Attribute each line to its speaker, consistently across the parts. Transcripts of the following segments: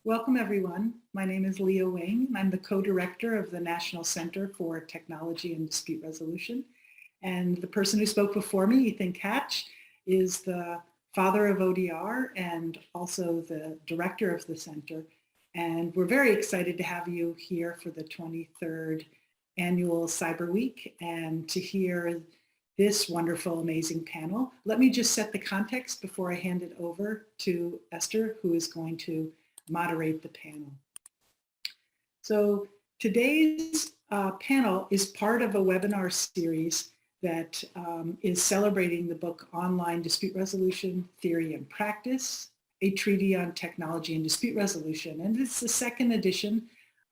Speaker 1: Welcome everyone. My name is Leah Wing. I'm the co-director of the National Center for Technology and Dispute Resolution. And the person who spoke before me, Ethan Katch, is the father of ODR and also the director of the center. And we're very excited to have you here for the 23rd annual Cyberweek and to hear this wonderful, amazing panel. Let me just set the context before I hand it over to Esther, who is going to moderate the panel. So today's panel is part of a webinar series that is celebrating the book Online Dispute Resolution Theory and Practice, a Treaty on Technology and Dispute Resolution. And it's the second edition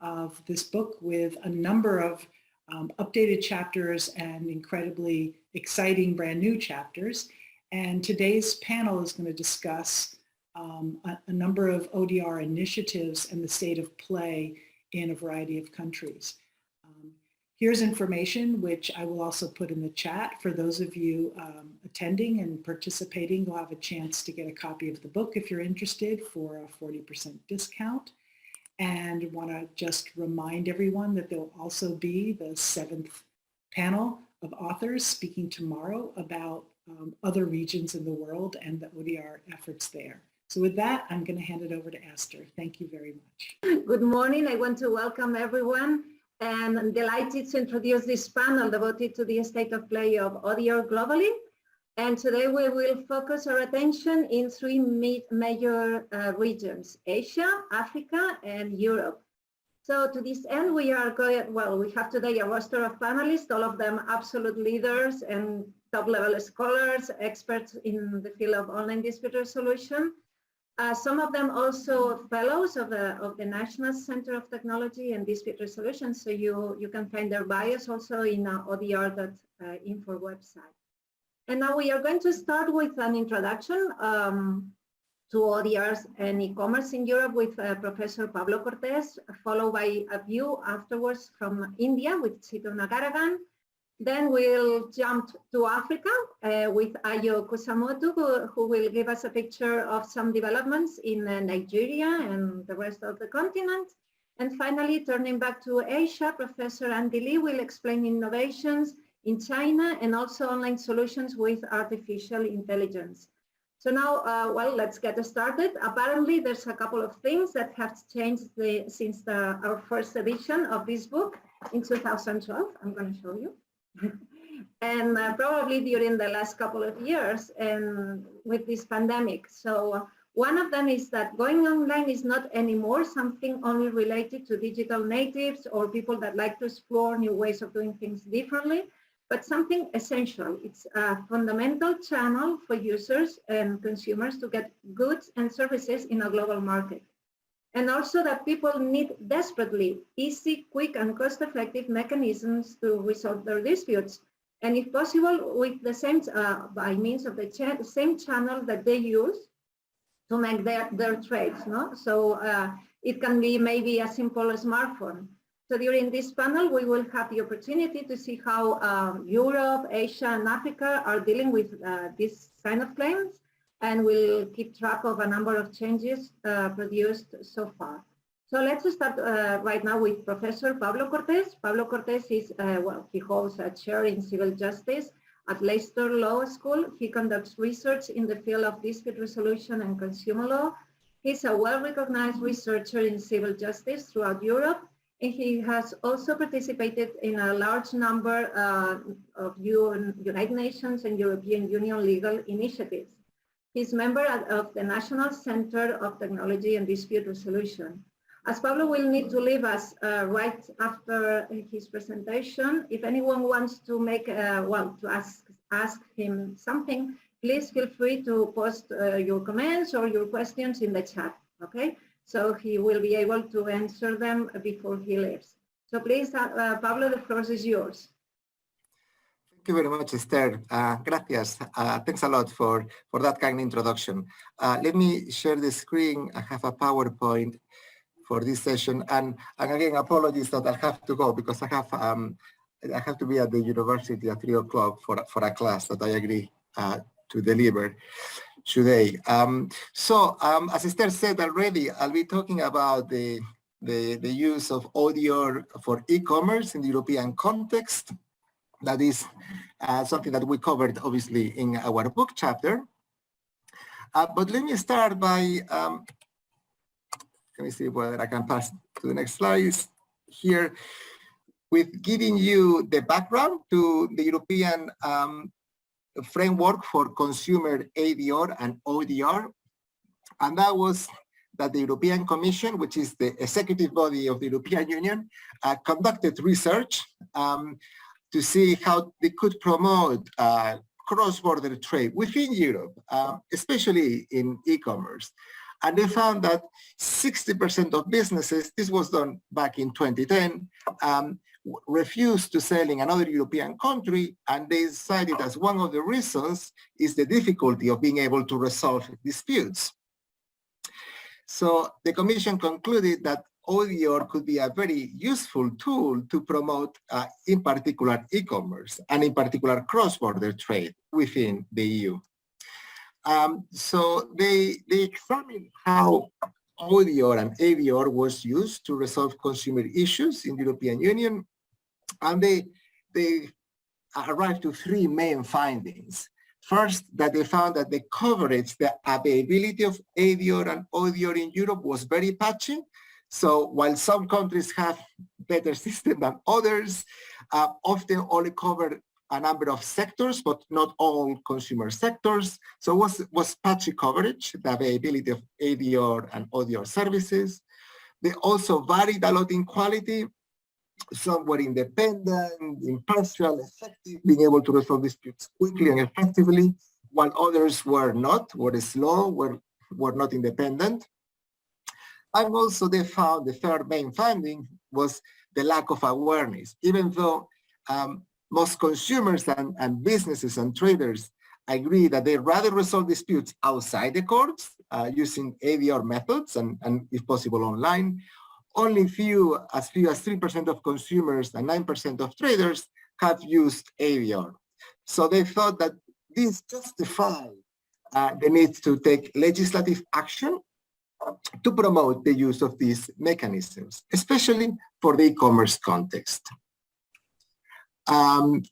Speaker 1: of this book with a number of updated chapters and incredibly exciting brand new chapters. And today's panel is going to discuss a number of ODR initiatives and the state of play in a variety of countries. Here's information which I will also put in the chat. For those of you attending and participating, you'll have a chance to get a copy of the book if you're interested for a 40% discount. And want to just remind everyone that there'll also be the 7th panel of authors speaking tomorrow about other regions in the world and the ODR efforts there. So with that, I'm going to hand it over to Esther. Thank you very much.
Speaker 2: Good morning. I want to welcome everyone, and I'm delighted to introduce this panel devoted to the state of play of ODR globally. And today we will focus our attention in three major regions: Asia, Africa, and Europe. So to this end, we are going, well, we have today a roster of panelists, all of them absolute leaders and top-level scholars, experts in the field of online dispute resolution. Some of them also fellows of the National Center of Technology and Dispute Resolution. So you can find their bios also in odr.info website. And now we are going to start with an introduction to ODRs and e-commerce in Europe with Professor Pablo Cortes, followed by a view afterwards from India with Chittu Nagarajan. Then we'll jump to Africa with Ayodele Kusamotu, who will give us a picture of some developments in Nigeria and the rest of the continent. And finally, turning back to Asia, Professor Andy Lee will explain innovations in China and also online solutions with artificial intelligence. So now, well, let's get started. Apparently, there's a couple of things that have changed since our first edition of this book in 2012. I'm going to show you. And probably during the last couple of years and with this pandemic. So one of them is that going online is not anymore something only related to digital natives or people that like to explore new ways of doing things differently, but something essential. It's a fundamental channel for users and consumers to get goods and services in a global market. And also that people need desperately easy, quick, and cost-effective mechanisms to resolve their disputes. And if possible, with the same, by means of the same channel that they use to make their trades, no? So it can be maybe a simple smartphone. So during this panel, we will have the opportunity to see how Europe, Asia, and Africa are dealing with this kind of claims, and we'll keep track of a number of changes produced so far. So let's start right now with Professor Pablo Cortes. Pablo Cortes is, well, he holds a chair in civil justice at Leicester Law School. He conducts research in the field of dispute resolution and consumer law. He's a well-recognized researcher in civil justice throughout Europe. And he has also participated in a large number of United Nations and European Union legal initiatives. He's a member of the National Center of Technology and Dispute Resolution. As Pablo will need to leave us right after his presentation, if anyone wants to make, well, to ask him something, please feel free to post your comments or your questions in the chat, okay? So he will be able to answer them before he leaves. So please, Pablo, the floor is yours.
Speaker 3: Thank you very much, Esther. Gracias. Thanks a lot for that kind introduction. Let me share the screen. I have a PowerPoint for this session. And again, apologies that I have to go because I have to be at the university at 3 o'clock for a class that I agree to deliver. today. As Esther said already, I'll be talking about the use of Odr for e-commerce in the European context. That is something that we covered, obviously, in our book chapter. But let me start by, let me see whether I can pass to the next slides here, with giving you the background to the European framework for consumer ADR and ODR. And that was that the European Commission, which is the executive body of the European Union, conducted research to see how they could promote cross-border trade within Europe, especially in e-commerce. And they found that 60% of businesses, this was done back in 2010, refused to sell in another European country, and they cited as one of the reasons is the difficulty of being able to resolve disputes. So the Commission concluded that ODR could be a very useful tool to promote, in particular, e-commerce, and in particular, cross-border trade within the EU. So they examined how ODR and ADR was used to resolve consumer issues in the European Union, and they arrived to three main findings. First, that they found that the coverage, the availability of ADR and ODR in Europe was very patchy. So while some countries have better system than others, often only cover a number of sectors, but not all consumer sectors. So was patchy coverage, the availability of ADR and ODR services. They also varied a lot in quality. Some were independent, impartial, effective, being able to resolve disputes quickly and effectively, while others were not, were slow, were not independent. And also they found the third main finding was the lack of awareness. Even though most consumers and businesses and traders agree that they rather resolve disputes outside the courts using ADR methods and if possible online, only as few as 3% of consumers and 9% of traders have used ADR. So they thought that this justified the need to take legislative action to promote the use of these mechanisms, especially for the e-commerce context. And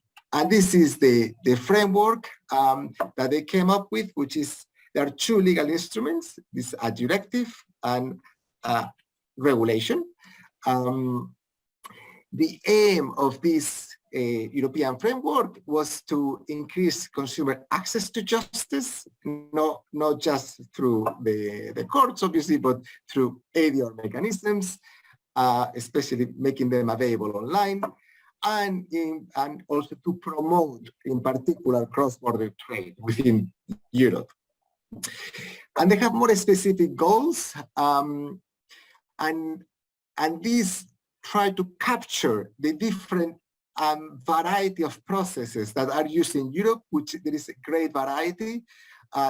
Speaker 3: this is the framework that they came up with, which is, there are two legal instruments, this a directive and regulation. The aim of this European framework was to increase consumer access to justice, not just through the courts, obviously, but through ADR mechanisms, especially making them available online, and also to promote, in particular, cross-border trade within Europe. And they have more specific goals, and these try to capture the different variety of processes that are used in Europe, which there is a great variety.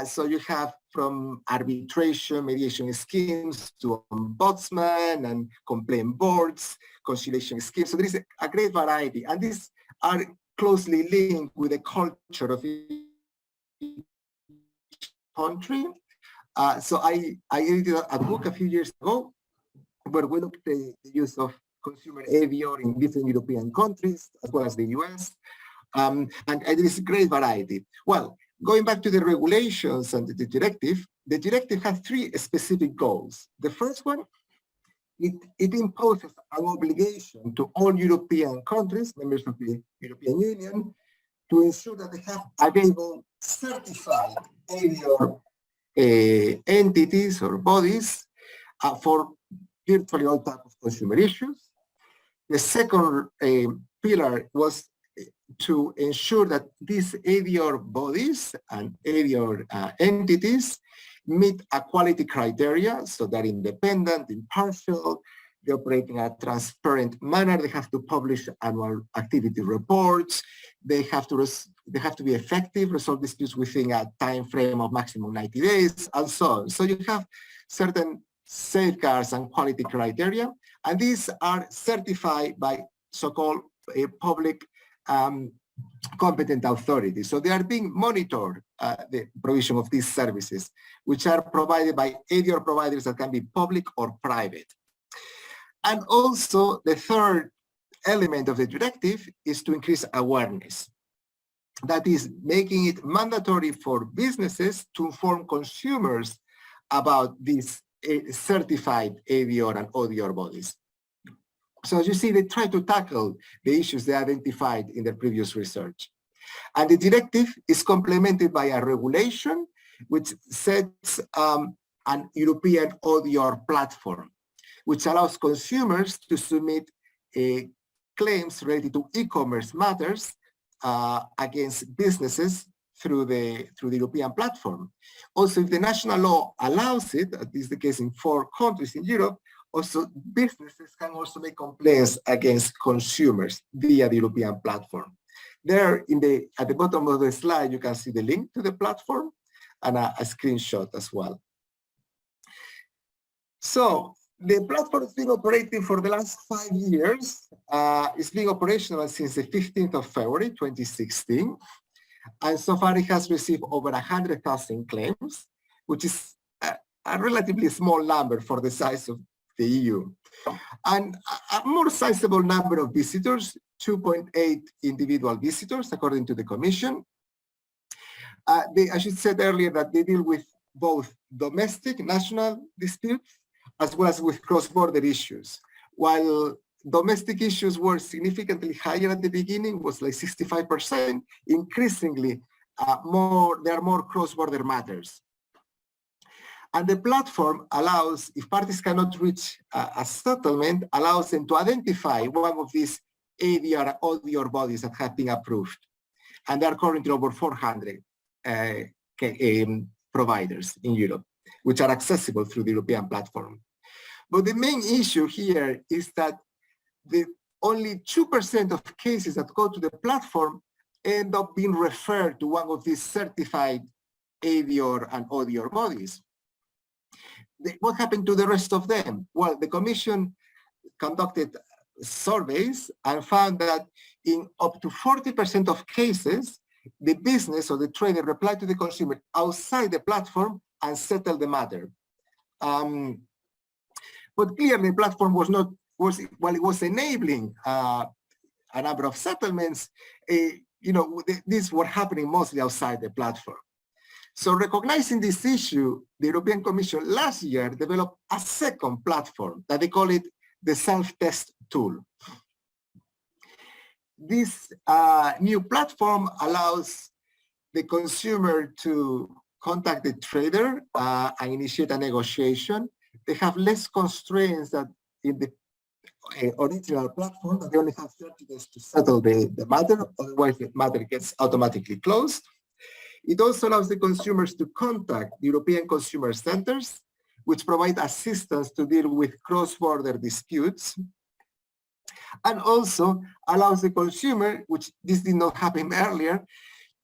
Speaker 3: So you have from arbitration, mediation schemes to ombudsman and complaint boards, conciliation schemes. So there is a great variety, and these are closely linked with the culture of each country. So I edited a book a few years ago where we looked at the use of consumer ADR in different European countries, as well as the US, and there is a great variety. Well, going back to the regulations and the directive has three specific goals. The first one, it imposes an obligation to all European countries, members of the European Union, to ensure that they have available certified ADR entities or bodies for virtually all types of consumer issues. The second pillar was to ensure that these ADR bodies and ADR entities meet a quality criteria, so they're independent, impartial, they operate in a transparent manner, they have to publish annual activity reports, they have to be effective, resolve disputes within a time frame of maximum 90 days, and so on. So you have certain safeguards and quality criteria, and these are certified by so-called public competent authorities. So they are being monitored, the provision of these services, which are provided by ADR providers that can be public or private. And also the third element of the directive is to increase awareness. That is making it mandatory for businesses to inform consumers about these certified ADR and ODR bodies. So as you see, they try to tackle the issues they identified in their previous research. And the directive is complemented by a regulation which sets an European ODR platform, which allows consumers to submit claims related to e-commerce matters against businesses through the European platform. Also, if the national law allows it, as is the case in 4 countries in Europe, also businesses can also make complaints against consumers via the European platform. There, at the bottom of the slide, you can see the link to the platform and a screenshot as well. So the platform has been operating for the last 5 years. It's been operational since the 15th of February, 2016. And so far it has received over 100,000 claims, which is a relatively small number for the size of the EU. And a more sizable number of visitors, 2.8 individual visitors, according to the Commission. I should say earlier that they deal with both domestic national disputes as well as with cross-border issues. While domestic issues were significantly higher at the beginning, was like 65%, increasingly there are more cross-border matters. And the platform allows, if parties cannot reach a settlement, allows them to identify one of these ADR or ODR bodies that have been approved. And there are currently over 400 providers in Europe, which are accessible through the European platform. But the main issue here is that only 2% of cases that go to the platform end up being referred to one of these certified ADR and ODR bodies. What happened to the rest of them? Well, the Commission conducted surveys and found that in up to 40% of cases, the business or the trader replied to the consumer outside the platform and settled the matter. But clearly, the platform while it was enabling a number of settlements, these were happening mostly outside the platform. So recognizing this issue, the European Commission last year developed a second platform that they call it the self-test tool. This new platform allows the consumer to contact the trader and initiate a negotiation. They have less constraints than in the original platform, but they only have 30 days to settle the matter, otherwise the matter gets automatically closed. It also allows the consumers to contact European consumer centers, which provide assistance to deal with cross-border disputes, and also allows the consumer, which this did not happen earlier,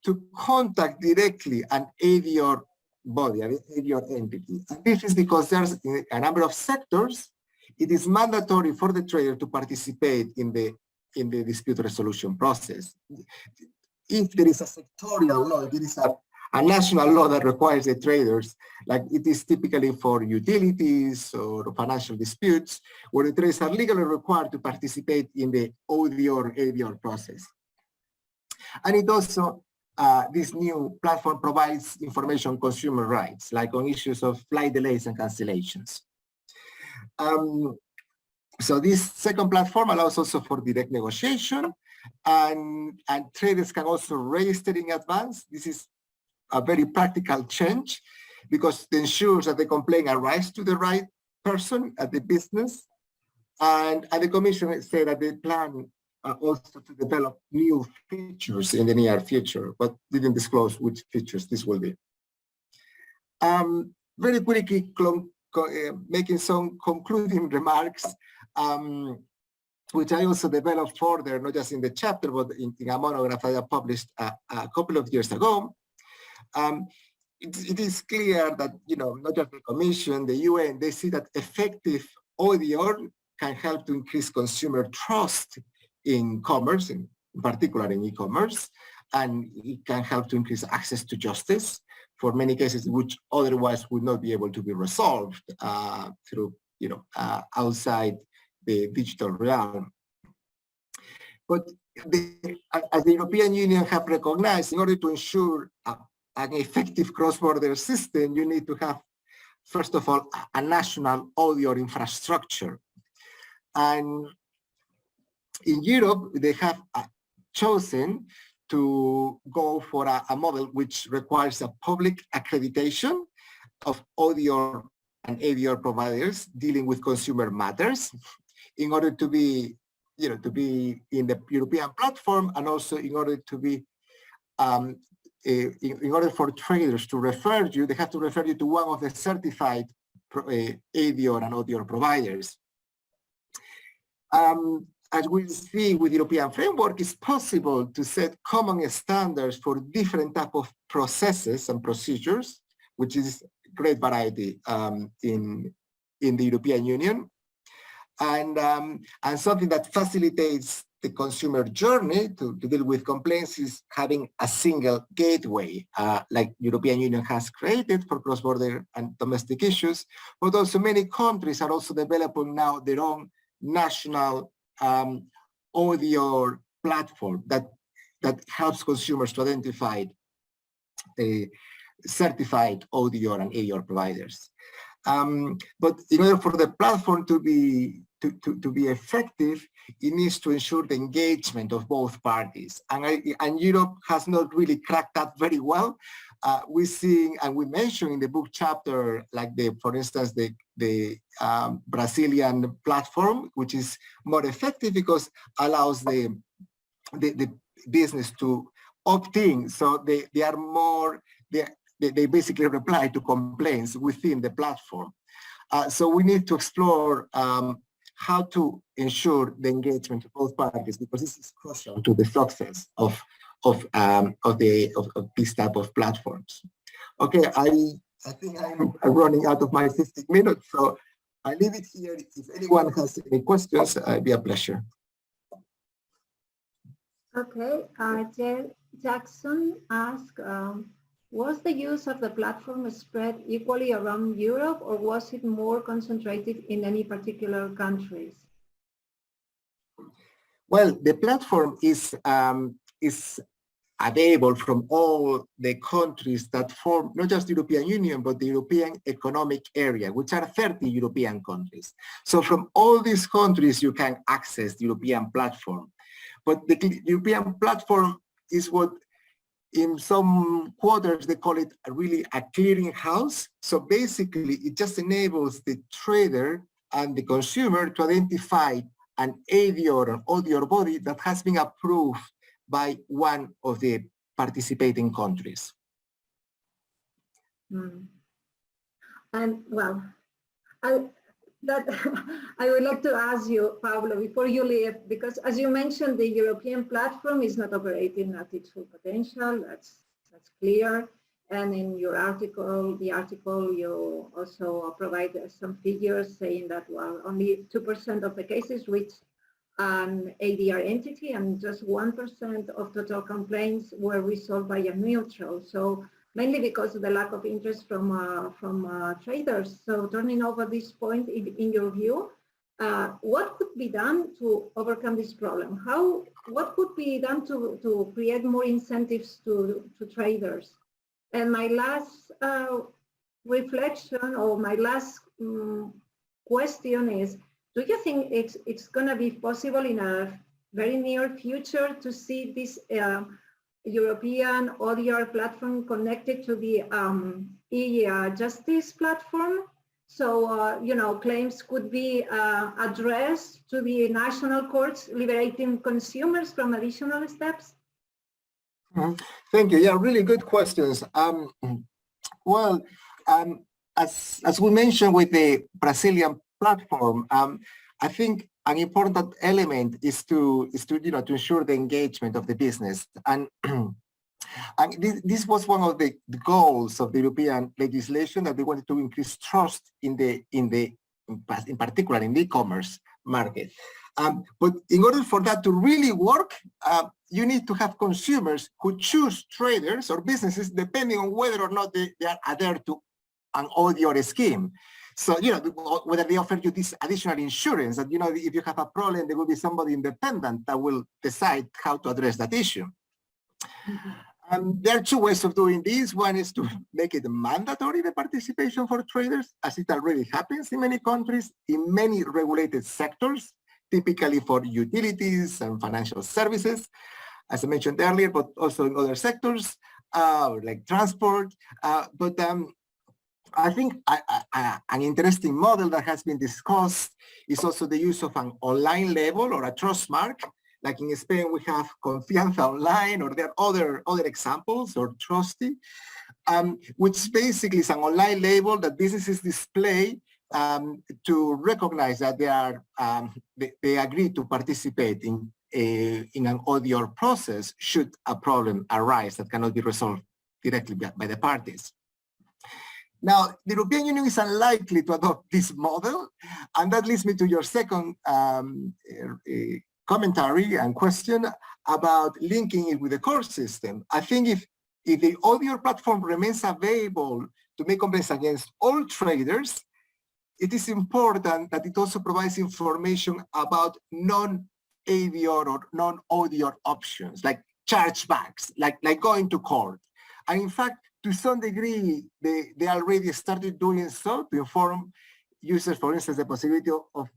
Speaker 3: to contact directly an ADR body, an ADR entity. And this is because there's a number of sectors, it is mandatory for the trader to participate in the dispute resolution process. If there is a sectorial law, if there is a national law that requires the traders, like it is typically for utilities or financial disputes, where the traders are legally required to participate in the ODR ADR process. And it also, this new platform provides information on consumer rights, like on issues of flight delays and cancellations. So this second platform allows also for direct negotiation, and traders can also register in advance. This is a very practical change because it ensures that the complaint arrives to the right person at the business. And the Commission said that they plan also to develop new features in the near future, but didn't disclose which features this will be. Very quickly, making some concluding remarks, which I also developed further, not just in the chapter, but in a monograph I published a couple of years ago. It is clear that, not just the Commission, the UN, they see that effective ODR can help to increase consumer trust in commerce, in in particular in e-commerce, and it can help to increase access to justice for many cases which otherwise would not be able to be resolved through, outside the digital realm. But as the European Union have recognized, in order to ensure an effective cross-border system, you need to have, first of all, a national audio infrastructure. And in Europe, they have chosen to go for a model which requires a public accreditation of audio and AVR providers dealing with consumer matters in order to be, to be in the European platform, and also in order to be, in order for traders to refer you, they have to refer you to one of the certified AVR and audio providers. As we see with European framework, it's possible to set common standards for different type of processes and procedures, which is great variety in the European Union, and something that facilitates the consumer journey to deal with complaints is having a single gateway, like European Union has created for cross-border and domestic issues, but also many countries are also developing now their own national audio platform that helps consumers to identify certified audio and AVR providers. But in order for the platform to be effective, it needs to ensure the engagement of both parties. And Europe has not really cracked that very well. We see, and we mentioned in the book chapter, like for instance, the Brazilian platform, which is more effective because allows the business to opt in. So they are more, they basically reply to complaints within the platform. So we need to explore how to ensure the engagement of both parties, because this is crucial to the success of this type of platforms. Okay, I think I'm running out of my 15 minutes, so I leave it here. If anyone has any questions, it'd be a pleasure.
Speaker 2: Okay, Jackson asked, was the use of the platform spread equally around Europe, or was it more concentrated in any particular countries?
Speaker 3: Well, the platform is available from all the countries that form not just the European Union, but the European Economic Area, which are 30 European countries. So from all these countries, you can access the European platform. But the European platform is what in some quarters, they call it really a clearing house. So basically, it just enables the trader and the consumer to identify an AVR or audio body that has been approved by one of the participating countries.
Speaker 2: And well, I would like to ask you, Pablo, before you leave, because as you mentioned, the European platform is not operating at its full potential. That's clear. And in your article, you also provide some figures saying that, well, only 2% of the cases reach an ADR entity, and just 1% of total complaints were resolved by a neutral. So mainly because of the lack of interest from traders. So turning over this point, in your view, what could be done to overcome this problem? What could be done to create more incentives to traders? And my last reflection, or my last question is, do you think it's going to be possible in a very near future to see this European ODR platform connected to the e-justice platform? So, claims could be addressed to the national courts, liberating consumers from additional steps?
Speaker 3: Thank you. Yeah, really good questions. Well, as we mentioned with the Brazilian platform, I think an important element is to ensure the engagement of the business, and this was one of the goals of the European legislation, that they wanted to increase trust in particular in e-commerce market. But in order for that to really work, you need to have consumers who choose traders or businesses depending on whether or not they are adhered to an ODR scheme. So, you know, whether they offer you this additional insurance that, you know, if you have a problem, there will be somebody independent that will decide how to address that issue. There are two ways of doing this. One is to make it mandatory, the participation for traders, as it already happens in many countries, in many regulated sectors, typically for utilities and financial services, as I mentioned earlier, but also in other sectors, like transport. I think an interesting model that has been discussed is also the use of an online label or a trust mark. Like in Spain, we have Confianza Online, or there are other examples, or Trusty, which basically is an online label that businesses display to recognize that they agree to participate in an ODR process should a problem arise that cannot be resolved directly by the parties. Now, the European Union is unlikely to adopt this model, and that leads me to your second commentary and question about linking it with the core system. I think if the ODR platform remains available to make complaints against all traders, it is important that it also provides information about non-ADR or non-ODR options, like chargebacks, like going to court. And in fact, to some degree, they already started doing so to inform users, for instance, the possibility of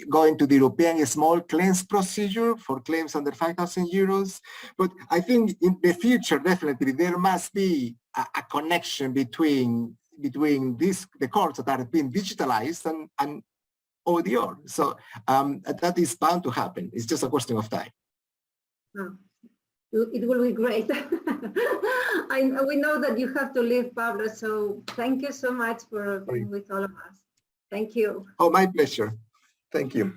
Speaker 3: going to the European small claims procedure for claims under 5,000 euros. But I think in the future, definitely, there must be a connection between the courts that are being digitalized and ODR. So that is bound to happen. It's just a question of time.
Speaker 2: It will be great. We know that you have to leave, Pablo, so thank you so much for being with all of us. Thank you.
Speaker 3: Oh, my pleasure. Thank you.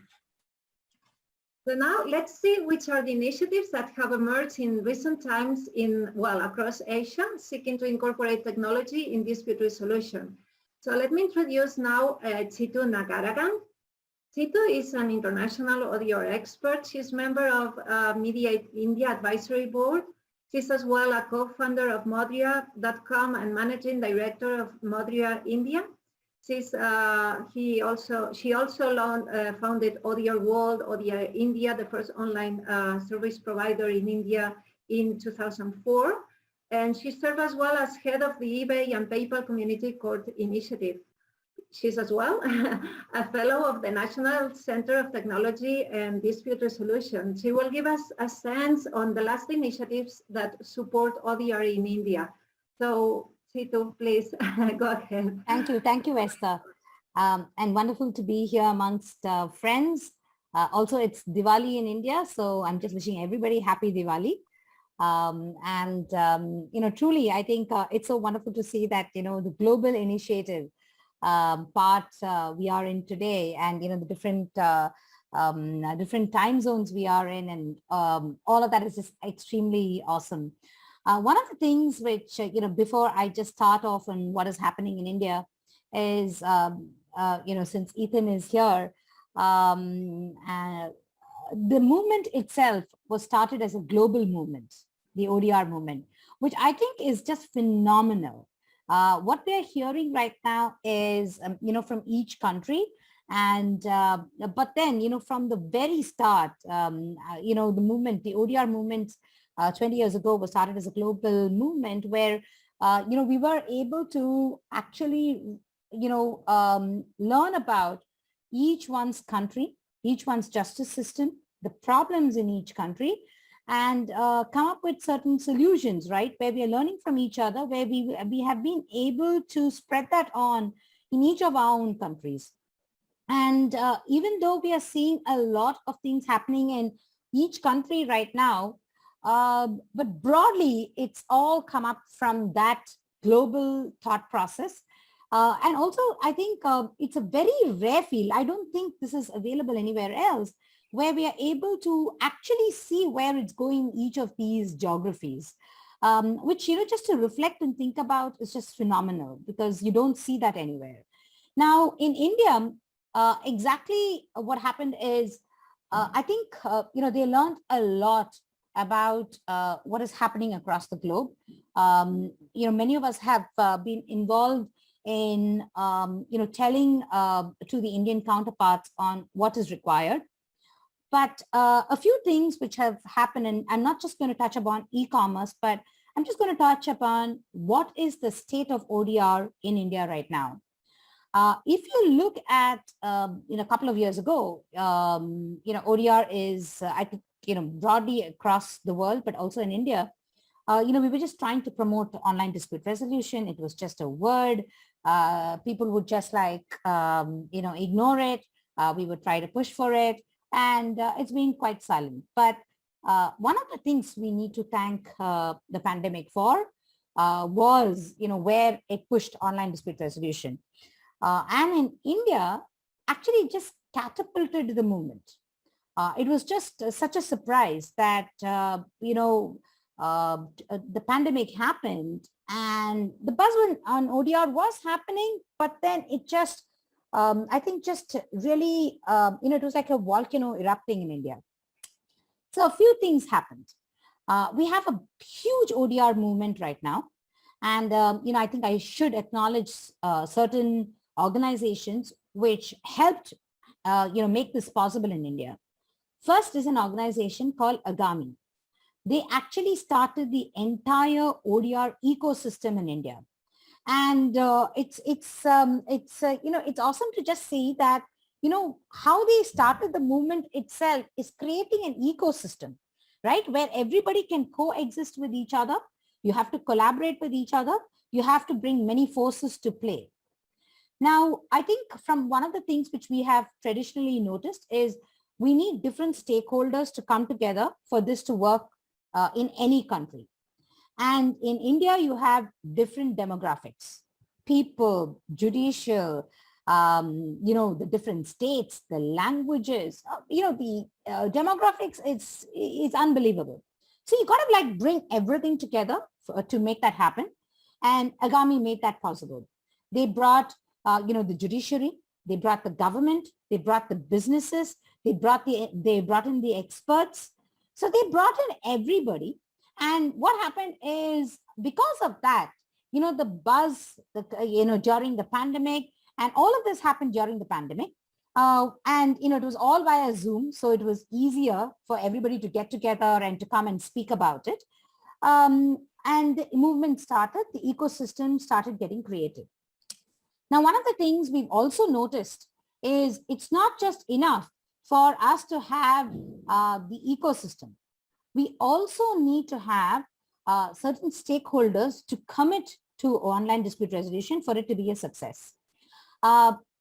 Speaker 2: So now let's see which are the initiatives that have emerged in recent times across Asia, seeking to incorporate technology in dispute resolution. So let me introduce now Chittu Nagarajan. Chittu is an international ODR expert. She's member of Mediate India Advisory Board. She's as well a co-founder of Modria.com and managing director of Modria India. She also founded ODR World, ODR India, the first online service provider in India in 2004. And she served as well as head of the eBay and PayPal Community Court Initiative. She's as well a fellow of the National Center of Technology and Dispute Resolution. She will give us a sense on the last initiatives that support ODR in India. So, Chittu, please go ahead.
Speaker 4: Thank you, Esther. And wonderful to be here amongst friends. Also, it's Diwali in India, so I'm just wishing everybody happy Diwali. Truly, I think it's so wonderful to see that, the global initiative part we are in today, and, the different time zones we are in, and all of that is just extremely awesome. One of the things which, before I just start off on what is happening in India is, since Ethan is here, the movement itself was started as a global movement, the ODR movement, which I think is just phenomenal. What we're hearing right now is, from each country, and but then, from the very start, the movement, the ODR movement 20 years ago was started as a global movement where, we were able to actually, learn about each one's country, each one's justice system, the problems in each country, and come up with certain solutions, right? Where we are learning from each other, where we have been able to spread that on in each of our own countries. And even though we are seeing a lot of things happening in each country right now, but broadly, it's all come up from that global thought process. And also, I think it's a very rare field. I don't think this is available anywhere else, where we are able to actually see where it's going in each of these geographies, which, just to reflect and think about is just phenomenal, because you don't see that anywhere. Now, in India, exactly what happened is, I think, they learned a lot about what is happening across the globe. Many of us have been involved in, telling to the Indian counterparts on what is required. But a few things which have happened, and I'm not just going to touch upon e-commerce, but I'm just going to touch upon what is the state of ODR in India right now. If you look at, a couple of years ago, ODR is, I think, broadly across the world, but also in India, we were just trying to promote online dispute resolution. It was just a word. People would just ignore it. We would try to push for it. And it's been quite silent. But one of the things we need to thank the pandemic for was, where it pushed online dispute resolution. And in India, actually just catapulted the movement. It was just such a surprise that, the pandemic happened and the buzz on ODR was happening, but then it just, I think just really, it was like a volcano erupting in India. So a few things happened. We have a huge ODR movement right now. And, I think I should acknowledge certain organizations which helped, make this possible in India. First is an organization called Agami. They actually started the entire ODR ecosystem in India. And it's awesome to just see that, how they started the movement itself is creating an ecosystem, right? Where everybody can coexist with each other. You have to collaborate with each other. You have to bring many forces to play. Now, I think from one of the things which we have traditionally noticed is we need different stakeholders to come together for this to work in any country. And in India, you have different demographics, people, judicial, the different states, the languages, the demographics, it's unbelievable. So you got to bring everything together to make that happen. And Agami made that possible. They brought, the judiciary, they brought the government, they brought the businesses, they brought in the experts. So they brought in everybody. And what happened is because of that, the buzz, during the pandemic, and all of this happened during the pandemic. And, it was all via Zoom. So it was easier for everybody to get together and to come and speak about it. And the movement started, the ecosystem started getting created. Now, one of the things we've also noticed is it's not just enough for us to have the ecosystem. We also need to have certain stakeholders to commit to online dispute resolution for it to be a success.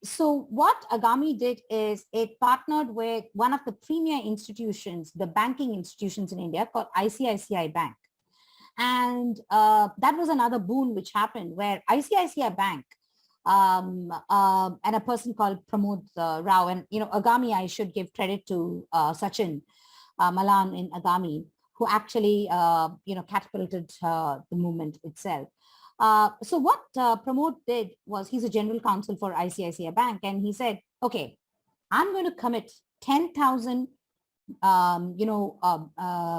Speaker 4: So what Agami did is it partnered with one of the premier institutions, the banking institutions in India called ICICI Bank. And that was another boon which happened where ICICI Bank and a person called Pramod Rao, and, Agami, I should give credit to Sachin Malan in Agami, who actually, catapulted the movement itself. So what Pramod did was he's a general counsel for ICICI Bank, and he said, okay, I'm going to commit 10,000,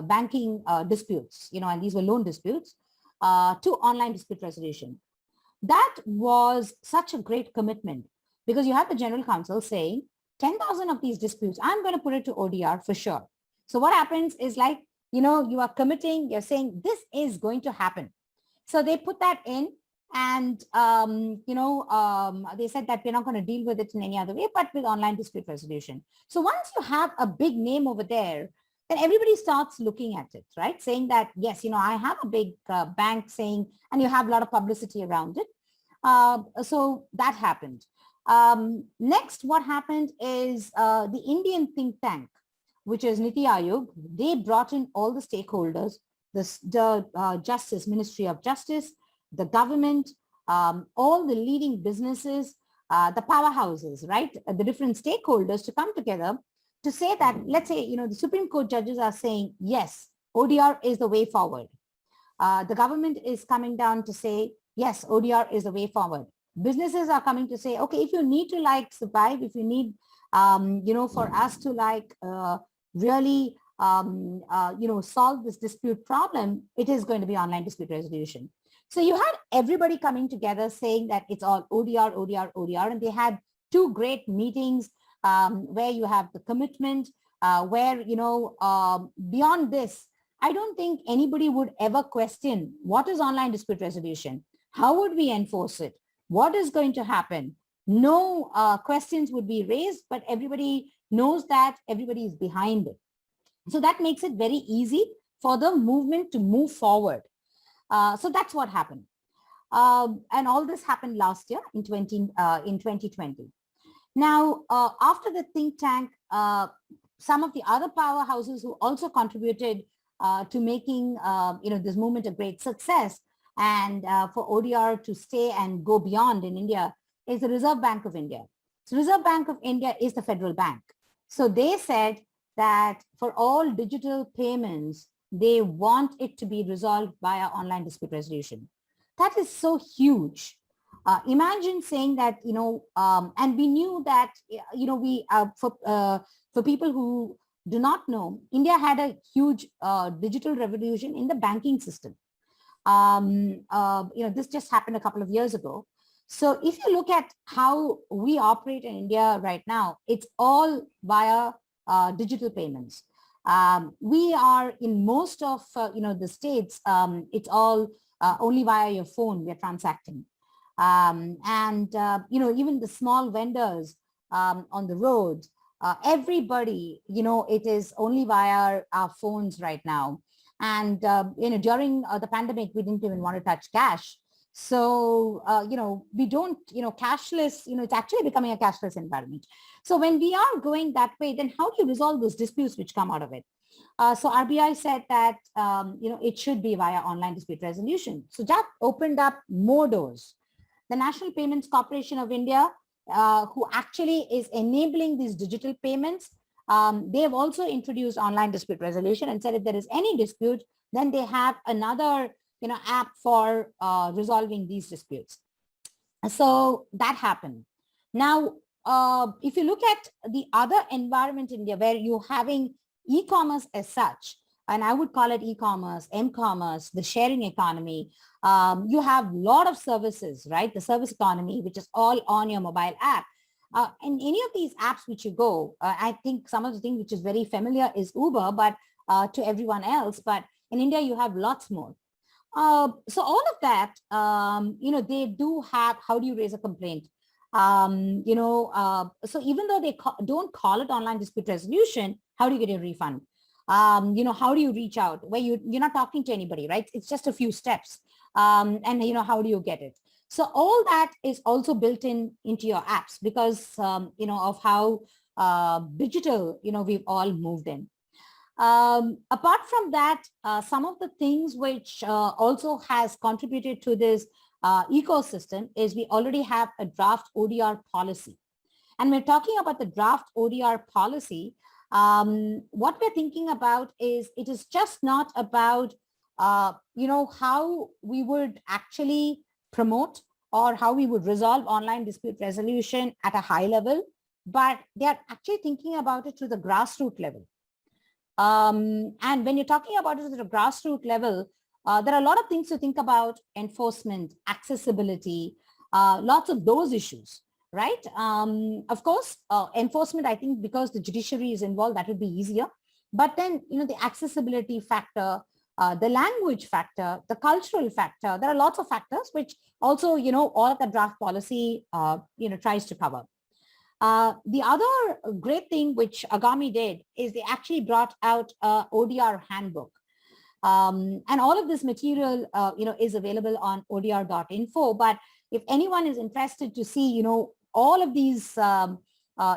Speaker 4: banking disputes, and these were loan disputes to online dispute resolution. That was such a great commitment because you have the general counsel saying 10,000 of these disputes, I'm going to put it to ODR for sure. So what happens is you are committing, you're saying this is going to happen. So they put that in and, they said that we're not going to deal with it in any other way, but with online dispute resolution. So once you have a big name over there, then everybody starts looking at it, right? Saying that, yes, I have a big bank saying, and you have a lot of publicity around it. So that happened. Next, what happened is the Indian think tank, which is Niti Aayog, they brought in all the stakeholders, the Justice, Ministry of Justice, the government, all the leading businesses, the powerhouses, right? The different stakeholders to come together to say that, let's say, the Supreme Court judges are saying, yes, ODR is the way forward. The government is coming down to say, yes, ODR is the way forward. businesses are coming to say, okay, if you need to like survive, if you need, for us to like really, solve this dispute problem, it is going to be online dispute resolution. So you had everybody coming together saying that it's all ODR, ODR, ODR, and they had two great meetings where you have the commitment, where, beyond this, I don't think anybody would ever question what is online dispute resolution? How would we enforce it? What is going to happen? No questions would be raised, but everybody knows that everybody is behind it. So that makes it very easy for the movement to move forward. So that's what happened. And all this happened last year in 2020. Now, after the think tank, some of the other powerhouses who also contributed to making this movement a great success and for ODR to stay and go beyond in India is the Reserve Bank of India. So Reserve Bank of India is the federal bank. So they said that for all digital payments, they want it to be resolved via online dispute resolution. That is so huge. Imagine saying that, and we knew that, for people who do not know, India had a huge digital revolution in the banking system. This just happened a couple of years ago. So if you look at how we operate in India right now, it's all via digital payments. We are in most of the states, it's all only via your phone we're transacting. Even the small vendors on the road, everybody, it is only via our phones right now. And, during the pandemic, we didn't even want to touch cash. So, we don't, cashless, it's actually becoming a cashless environment. So when we are going that way, then how do you resolve those disputes which come out of it? So RBI said that, it should be via online dispute resolution. So that opened up more doors. The National Payments Corporation of India, who actually is enabling these digital payments, they have also introduced online dispute resolution and said if there is any dispute, then they have another app for resolving these disputes. So that happened. Now, if you look at the other environment in India where you're having e-commerce as such, and I would call it e-commerce, m-commerce, the sharing economy, you have a lot of services, right? The service economy, which is all on your mobile app. And any of these apps which you go, I think some of the things which is very familiar is Uber, but to everyone else, but in India, you have lots more. So all of that, they do have, how do you raise a complaint? So even though they don't call it online dispute resolution, how do you get a refund? How do you reach out where you're not talking to anybody, right? It's just a few steps. And how do you get it? So all that is also built into your apps because, of how digital, we've all moved in. Apart from that, some of the things which also has contributed to this ecosystem is we already have a draft ODR policy. And we're talking about the draft ODR policy. What we're thinking about is it is just not about, how we would actually promote or how we would resolve online dispute resolution at a high level, but they're actually thinking about it to the grassroots level. And when you're talking about it at the grassroots level, there are a lot of things to think about: enforcement, accessibility, lots of those issues, right? Of course, enforcement, I think because the judiciary is involved, that would be easier. But then, the accessibility factor, the language factor, the cultural factor, there are lots of factors which also, all of the draft policy, tries to cover. The other great thing which Agami did is they actually brought out a ODR handbook. And all of this material, is available on odr.info. But if anyone is interested to see, all of these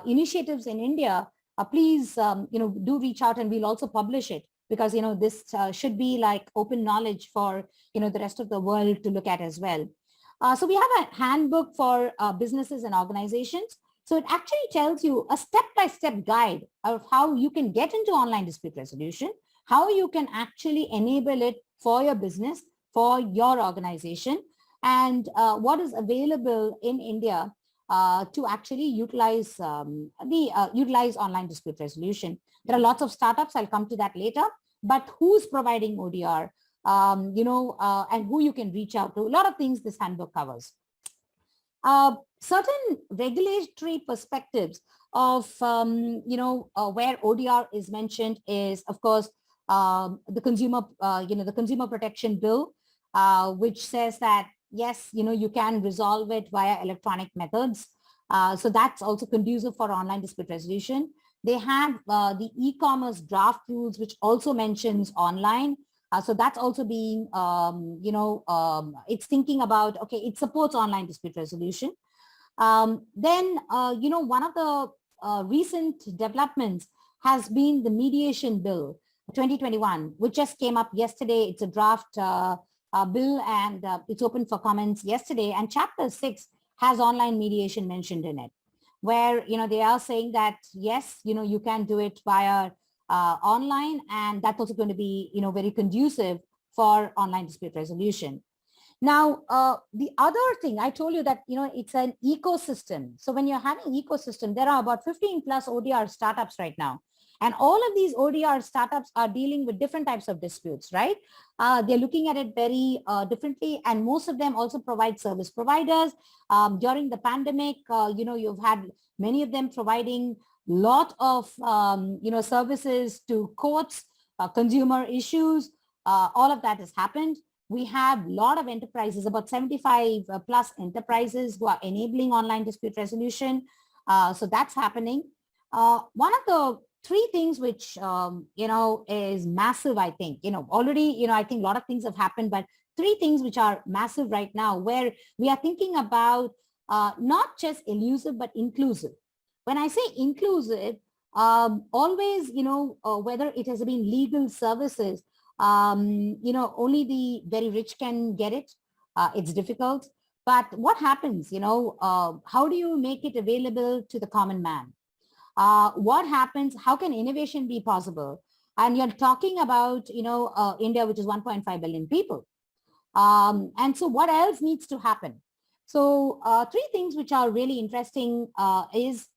Speaker 4: initiatives in India, please, do reach out and we'll also publish it because, this should be like open knowledge for, the rest of the world to look at as well. So we have a handbook for businesses and organizations. So it actually tells you a step-by-step guide of how you can get into online dispute resolution, how you can actually enable it for your business, for your organization. and what is available in India to actually utilize utilize online dispute resolution. There are lots of startups. I'll come to that later. But who's providing ODR? And who you can reach out to? A lot of things this handbook covers. Certain regulatory perspectives of where ODR is mentioned is, of course, the Consumer Protection Bill, which says that yes, you can resolve it via electronic methods. So that's also conducive for online dispute resolution. They have the e-commerce draft rules, which also mentions online. So that's also being, it's thinking about, okay, it supports online dispute resolution. Then, one of the recent developments has been the Mediation Bill 2021, which just came up yesterday. It's a draft bill, and it's open for comments yesterday. And Chapter 6 has online mediation mentioned in it, where, they are saying that, yes, you can do it via online, and that's also going to be, very conducive for online dispute resolution. Now, the other thing I told you that, it's an ecosystem. So when you're having ecosystem, there are about 15 plus ODR startups right now. And all of these ODR startups are dealing with different types of disputes, right? They're looking at it very differently. And most of them also provide service providers. During the pandemic, you've had many of them providing lot of, services to courts, consumer issues. All of that has happened. We have a lot of enterprises, about 75 plus enterprises who are enabling online dispute resolution. So that's happening. One of the three things which, is massive, I think, already, I think a lot of things have happened, but three things which are massive right now, where we are thinking about not just elusive, but inclusive. When I say inclusive, always, whether it has been legal services, only the very rich can get it. It's difficult. But what happens, how do you make it available to the common man? What happens? How can innovation be possible? And you're talking about, India, which is 1.5 billion people. And so what else needs to happen? So three things which are really interesting is,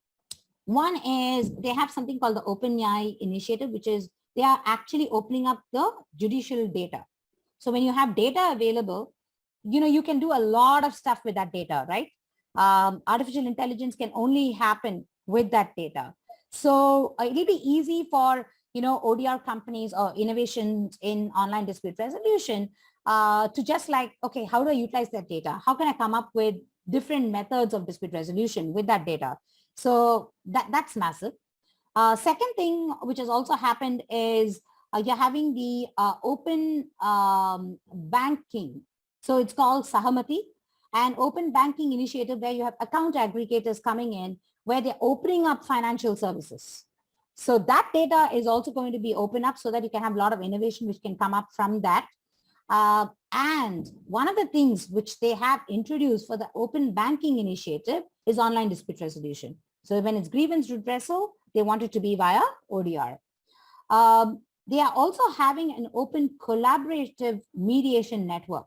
Speaker 4: one is they have something called the Open AI initiative, which is they are actually opening up the judicial data. So when you have data available, you can do a lot of stuff with that data, right? Artificial intelligence can only happen with that data. So it'll be easy for, ODR companies or innovations in online dispute resolution to just like, okay, how do I utilize that data? How can I come up with different methods of dispute resolution with that data? So that's massive. Second thing which has also happened is you're having the open banking. So it's called Sahamati, an open banking initiative where you have account aggregators coming in, where they're opening up financial services. So that data is also going to be open up so that you can have a lot of innovation which can come up from that. And one of the things which they have introduced for the open banking initiative is online dispute resolution. So when it's grievance redressal, they want it to be via ODR. They are also having an open collaborative mediation network.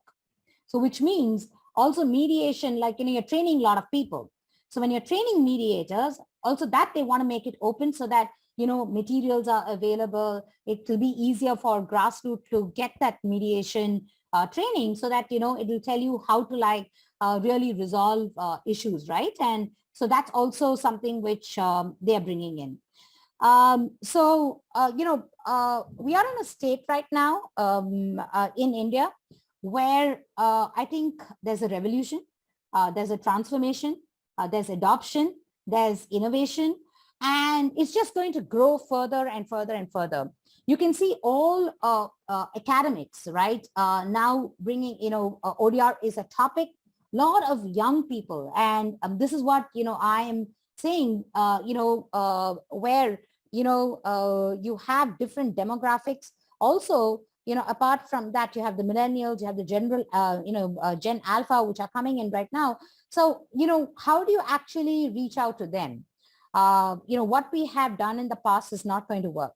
Speaker 4: So which means also mediation, like, you're training a lot of people. So when you're training mediators, also that they want to make it open so that, materials are available. It will be easier for grassroots to get that mediation training so that, it will tell you how to really resolve issues, right? And so that's also something which they are bringing in. We are in a state right now in India where I think there's a revolution, there's a transformation, there's adoption, there's innovation, and it's just going to grow further and further and further. You can see all academics, right, now bringing, ODR is a topic, a lot of young people. And this is what, I am saying, where, you have different demographics. Also, apart from that, you have the millennials, you have the general, Gen Alpha, which are coming in right now. So, how do you actually reach out to them? What we have done in the past is not going to work.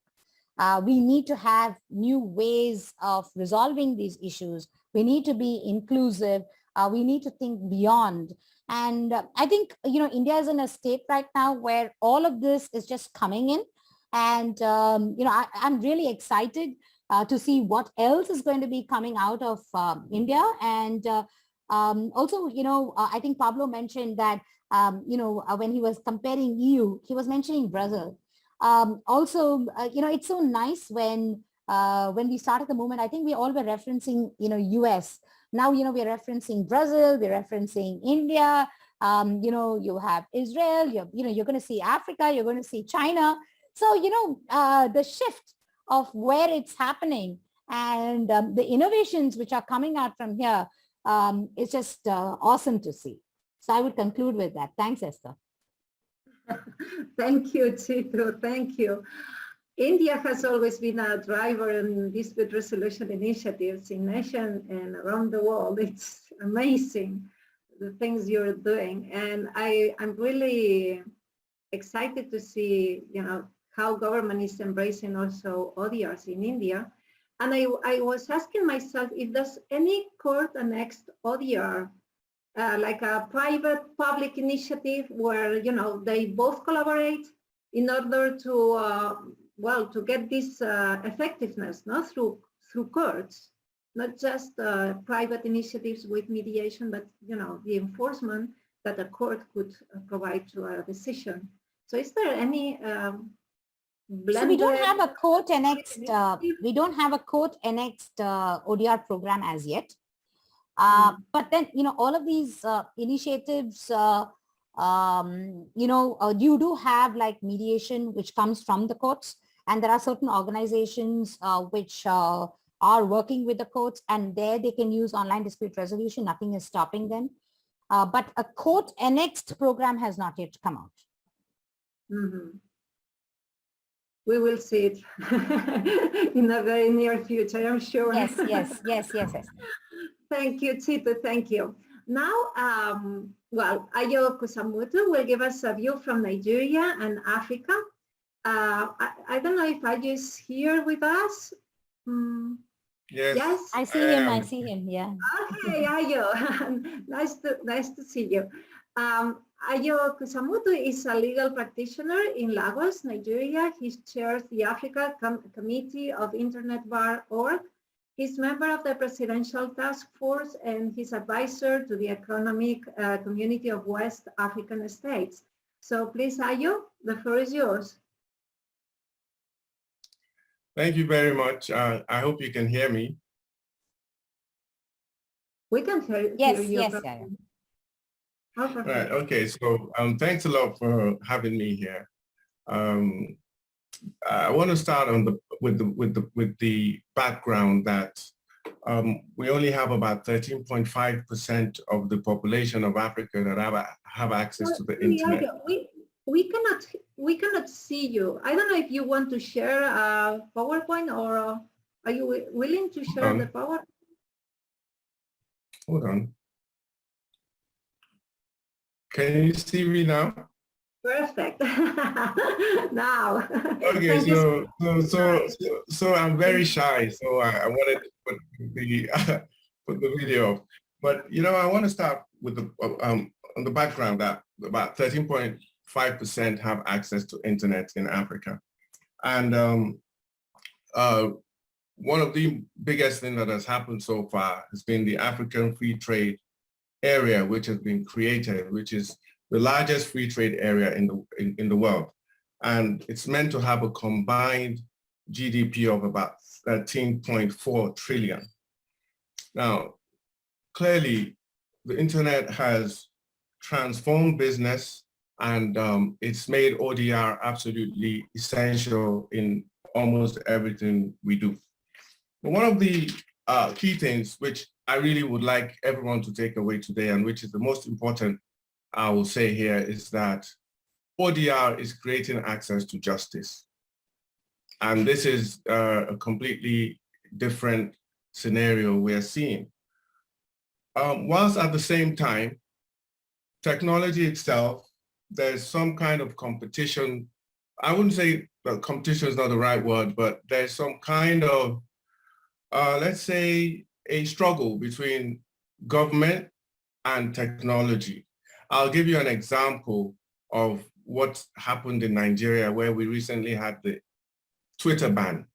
Speaker 4: We need to have new ways of resolving these issues. We need to be inclusive. We need to think beyond. And I think, India is in a state right now where all of this is just coming in. And, I'm really excited to see what else is going to be coming out of India. And also, I think Pablo mentioned that, when he was comparing EU, he was mentioning Brazil. Also, it's so nice when we started the movement, I think we all were referencing, US. Now, we're referencing Brazil, we're referencing India, you have Israel, you're going to see Africa, you're going to see China. So, the shift of where it's happening and the innovations which are coming out from here is just awesome to see. So I would conclude with that. Thanks, Esther.
Speaker 2: Thank you, Chittu. Thank you. India has always been a driver in dispute resolution initiatives in nations and around the world. It's amazing the things you're doing. And I'm really excited to see, how government is embracing also ODRs in India. And I was asking myself if there's any court annexed ODR, like a private public initiative where, they both collaborate in order to, to get this effectiveness, through courts, not just private initiatives with mediation, but, the enforcement that a court could provide to a decision. So is there any
Speaker 4: so we don't have a court annexed, ODR program as yet. But then, all of these initiatives, you do have like mediation, which comes from the courts. And there are certain organizations which are working with the courts, and there they can use online dispute resolution. Nothing is stopping them. But a court annexed program has not yet come out.
Speaker 2: Mm-hmm. We will see it in the very near future, I'm sure.
Speaker 4: Yes.
Speaker 2: Thank you, Chittu. Thank you. Now, Ayodele Kusamotu will give us a view from Nigeria and Africa. I don't know if Ayo is here with us.
Speaker 5: Yes.
Speaker 4: I see him. Yeah.
Speaker 2: Okay, Ayo. nice to see you. Ayodele Kusamotu is a legal practitioner in Lagos, Nigeria. He chairs the Africa Committee of Internet Bar Org. He's member of the Presidential Task Force, and he's advisor to the Economic Community of West African States. So please, Ayo, the floor is yours.
Speaker 5: Thank you very much. I hope you can hear me.
Speaker 2: We can hear you.
Speaker 4: Yes.
Speaker 2: Oh,
Speaker 5: right. Okay. So thanks a lot for having me here. I want to start on with the background that we only have about 13.5% of the population of Africa that have access to the internet.
Speaker 2: We cannot see you. I don't know if you want to share a PowerPoint, or are you willing to share the PowerPoint?
Speaker 5: Hold on. Can you see me now?
Speaker 2: Perfect. Now.
Speaker 5: Okay, so I'm very shy, so I wanted to put the video up. But I want to start with the on the background that about 13.5% have access to internet in Africa, and one of the biggest things that has happened so far has been the African Free Trade Area, which has been created, which is the largest free trade area in the world. And it's meant to have a combined GDP of about 13.4 trillion. Now, clearly, the internet has transformed business, and it's made ODR absolutely essential in almost everything we do. But one of the key things which I really would like everyone to take away today, and which is the most important, I will say here, is that ODR is creating access to justice. And this is a completely different scenario we're seeing. Whilst at the same time, technology itself, there's some kind of competition. I wouldn't say competition is not the right word, but there's some kind of, let's say, a struggle between government and technology. I'll give you an example of what happened in Nigeria, where we recently had the Twitter ban.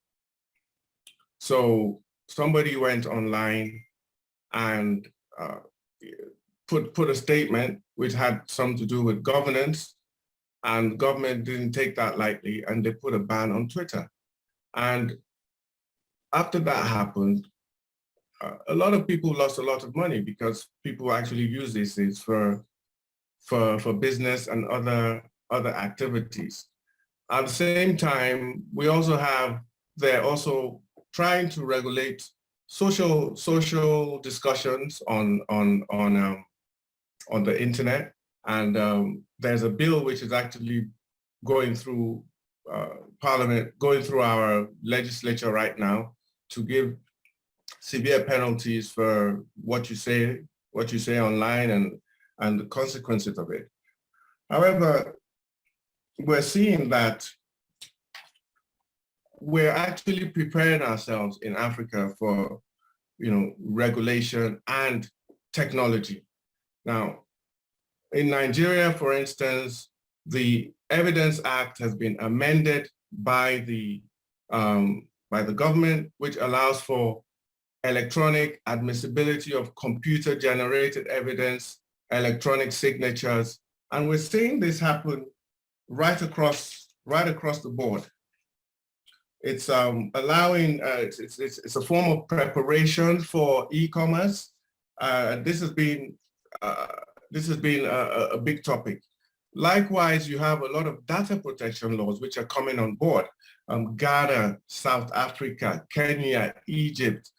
Speaker 5: So somebody went online and put a statement which had something to do with governance, and the government didn't take that lightly, and they put a ban on Twitter. And after that happened, a lot of people lost a lot of money because people actually use these things for business and other activities. At the same time, we also have, they're also trying to regulate social discussions on the internet. And there's a bill which is actually going through Parliament, going through our legislature right now to give severe penalties for what you say online and the consequences of it. However, we're seeing that we're actually preparing ourselves in Africa for, regulation and technology. Now, in Nigeria, for instance, the Evidence Act has been amended by the government, which allows for electronic admissibility of computer-generated evidence, electronic signatures, and we're seeing this happen right across the board. It's allowing, it's a form of preparation for e-commerce. This has been a big topic. Likewise, you have a lot of data protection laws which are coming on board. Ghana, South Africa, Kenya, Egypt,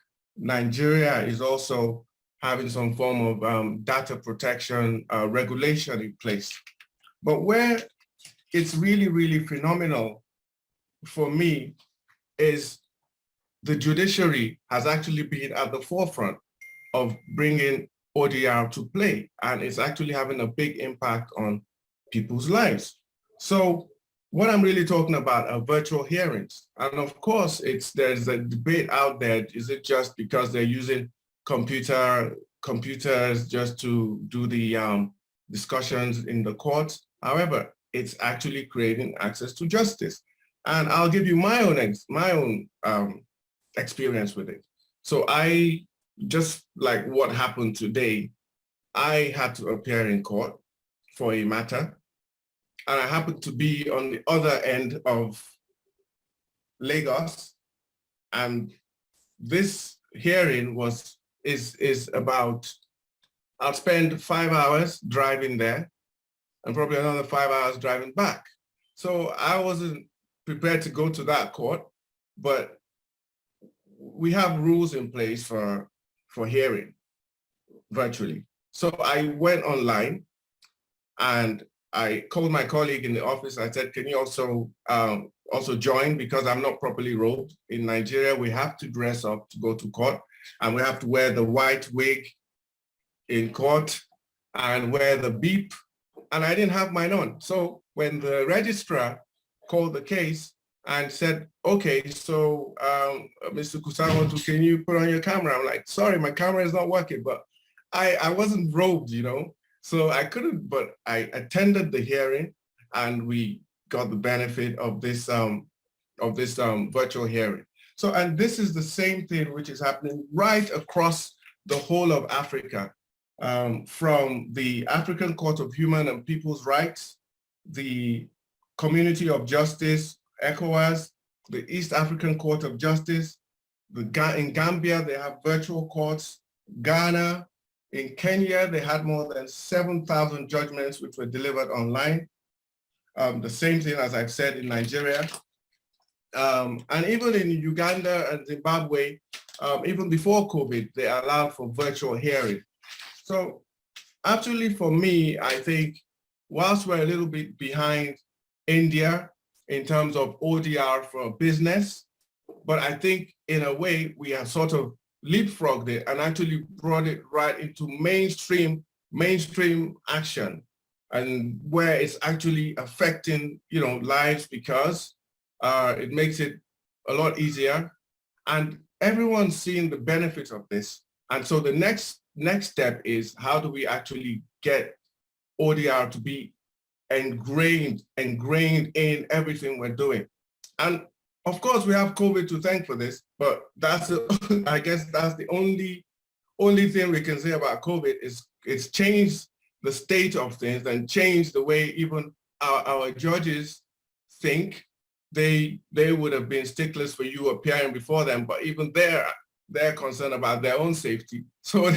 Speaker 5: Nigeria is also having some form of data protection regulation in place. But where it's really, really phenomenal for me is the judiciary has actually been at the forefront of bringing ODR to play, and it's actually having a big impact on people's lives. So what I'm really talking about are virtual hearings. And of course, there's a debate out there. Is it just because they're using computers just to do the discussions in the courts? However, it's actually creating access to justice. And I'll give you my own experience with it. So I, just like what happened today, I had to appear in court for a matter. And I happened to be on the other end of Lagos. And this hearing is about, I'll spend 5 hours driving there and probably another 5 hours driving back. So I wasn't prepared to go to that court, but we have rules in place for hearing virtually. So I went online and I called my colleague in the office. I said, can you also join, because I'm not properly robed. In Nigeria, we have to dress up to go to court, and we have to wear the white wig in court and wear the beep, and I didn't have mine on. So when the registrar called the case and said, okay, so Mr. Kusamotu, can you put on your camera? I'm like, sorry, my camera is not working, but I wasn't robed, so I couldn't, but I attended the hearing and we got the benefit of this virtual hearing. So, and this is the same thing which is happening right across the whole of Africa, from the African Court of Human and People's Rights, the Community of Justice, ECOWAS, the East African Court of Justice, in Gambia, they have virtual courts, Ghana, in Kenya, they had more than 7,000 judgments which were delivered online. The same thing, as I've said, in Nigeria. And even in Uganda and Zimbabwe, even before COVID, they allowed for virtual hearing. So actually for me, I think whilst we're a little bit behind India in terms of ODR for business, but I think in a way we have sort of leapfrogged it and actually brought it right into mainstream action, and where it's actually affecting lives, because it makes it a lot easier and everyone's seeing the benefits of this. And so the next next step is how do we actually get ODR to be ingrained in everything we're doing. And of course, we have COVID to thank for this, but that's I guess that's the only thing we can say about COVID is it's changed the state of things and changed the way even our judges think. They would have been sticklers for you appearing before them, but even they're concerned about their own safety, so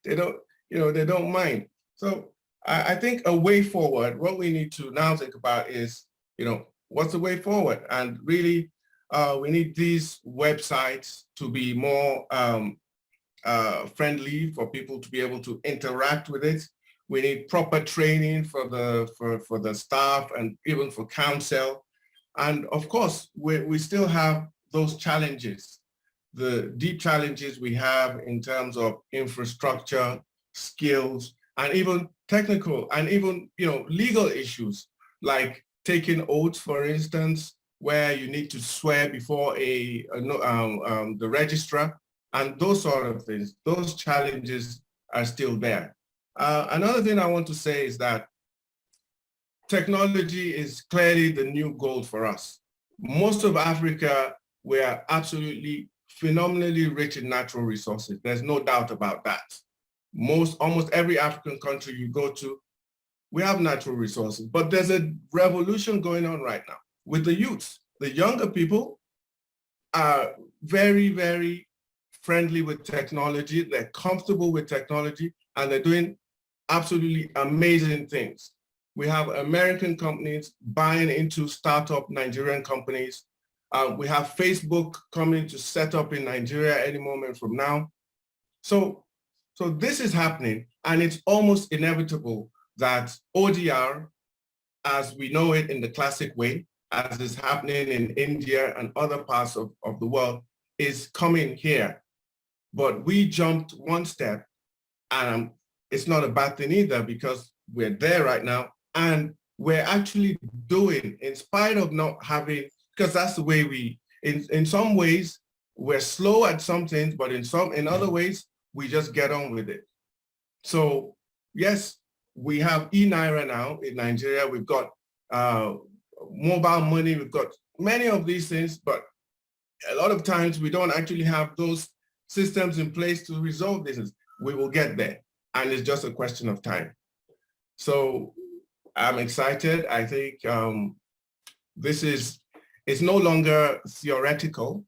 Speaker 5: they don't mind. So I think a way forward, what we need to now think about is, what's the way forward? And really, we need these websites to be more friendly for people to be able to interact with it. We need proper training for the staff and even for counsel. And of course, we still have those challenges, the deep challenges we have in terms of infrastructure, skills, and even technical and even legal issues like taking oaths, for instance, where you need to swear before the registrar, and those sort of things. Those challenges are still there. Another thing I want to say is that technology is clearly the new gold for us. Most of Africa, we are absolutely phenomenally rich in natural resources. There's no doubt about that. Almost every African country you go to, we have natural resources, but there's a revolution going on right now with the youth. The younger people are very, very friendly with technology. They're comfortable with technology, and they're doing absolutely amazing things. We have American companies buying into startup Nigerian companies. We have Facebook coming to set up in Nigeria any moment from now. So this is happening, and it's almost inevitable that ODR, as we know it in the classic way, as is happening in India and other parts of the world, is coming here. But we jumped one step, and it's not a bad thing either, because we're there right now, and we're actually doing, in spite of not having, because that's the way we, in some ways, we're slow at some things, but in other ways, we just get on with it. So yes, we have e-Naira now in Nigeria. We've got mobile money. We've got many of these things, but a lot of times we don't actually have those systems in place to resolve this. We will get there, and it's just a question of time. So I'm excited. I think it's no longer theoretical.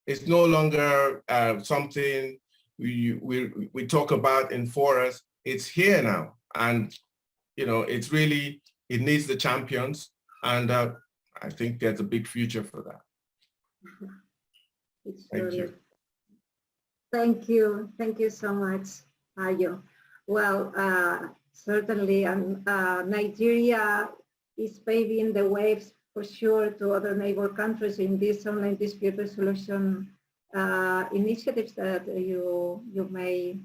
Speaker 5: It's no longer something we talk about in forums. It's here now, and it's really, it needs the champions, and I think there's a big future for that. Thank you.
Speaker 2: Thank you so much, Ayo. Well, certainly, Nigeria is paving the waves for sure to other neighbor countries in this online dispute resolution initiatives that you may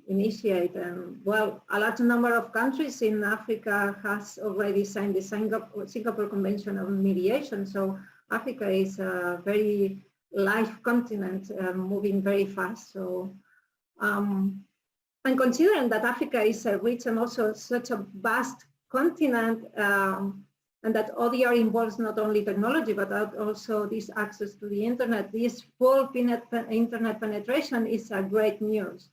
Speaker 2: initiate. And well, a large number of countries in Africa has already signed the Singapore Convention on Mediation. So Africa is a very live continent, moving very fast. So, and considering that Africa is a rich and also such a vast continent, and that ODR involves not only technology, but also this access to the internet, this full internet penetration is a great news.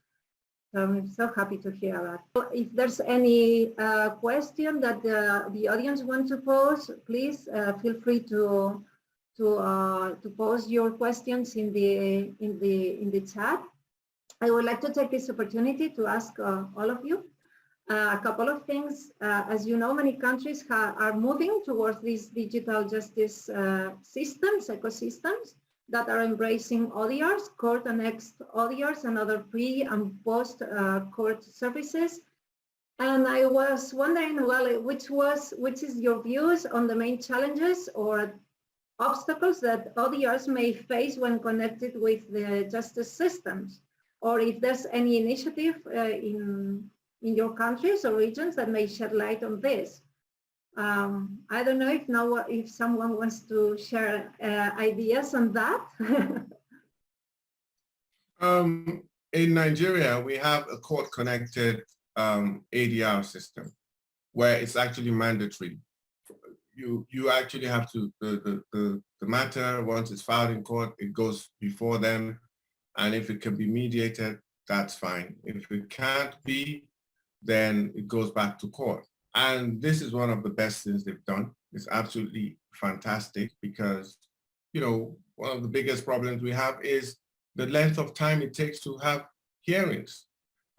Speaker 2: So I'm so happy to hear that. So if there's any question that the audience wants to pose, please feel free to pose your questions in the chat. I would like to take this opportunity to ask all of you a couple of things. As you know, many countries are moving towards these digital justice ecosystems that are embracing ODRs, court annexed ODRs, and other pre and post court services. And I was wondering, well, which is your views on the main challenges or obstacles that ODRs may face when connected with the justice systems, or if there's any initiative in your countries or regions that may shed light on this. I don't know if someone wants to share ideas on that.
Speaker 5: in Nigeria, we have a court-connected ADR system where it's actually mandatory. You actually have to, the matter, once it's filed in court, it goes before them. And if it can be mediated, that's fine. If it can't be, then it goes back to court. And this is one of the best things they've done. It's absolutely fantastic because, you know, one of the biggest problems we have is the length of time it takes to have hearings.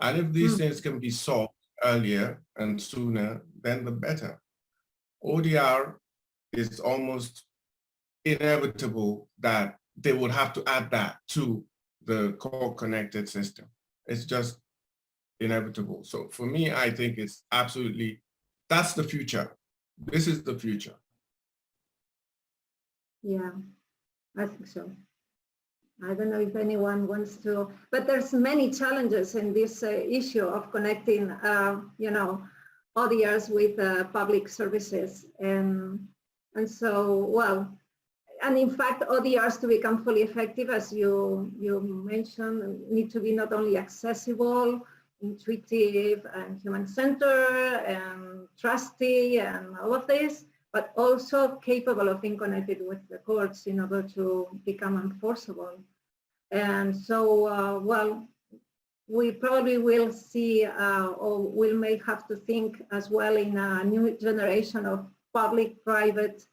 Speaker 5: And if these things can be solved earlier and sooner, then the better. ODR is almost inevitable that they would have to add that to the court-connected system. It's just inevitable. So for me, I think it's absolutely, that's the future. This is the future.
Speaker 2: Yeah, I think so. I don't know if anyone wants to, but there's many challenges in this issue of connecting, you know, ODRs with public services. And so, well, and in fact, ODRs to become fully effective, as you mentioned, need to be not only accessible, intuitive and human-centered and trusty and all of this, but also capable of being connected with the courts in order to become enforceable. And so, well, we probably will see, or we may have to think as well in a new generation of public-private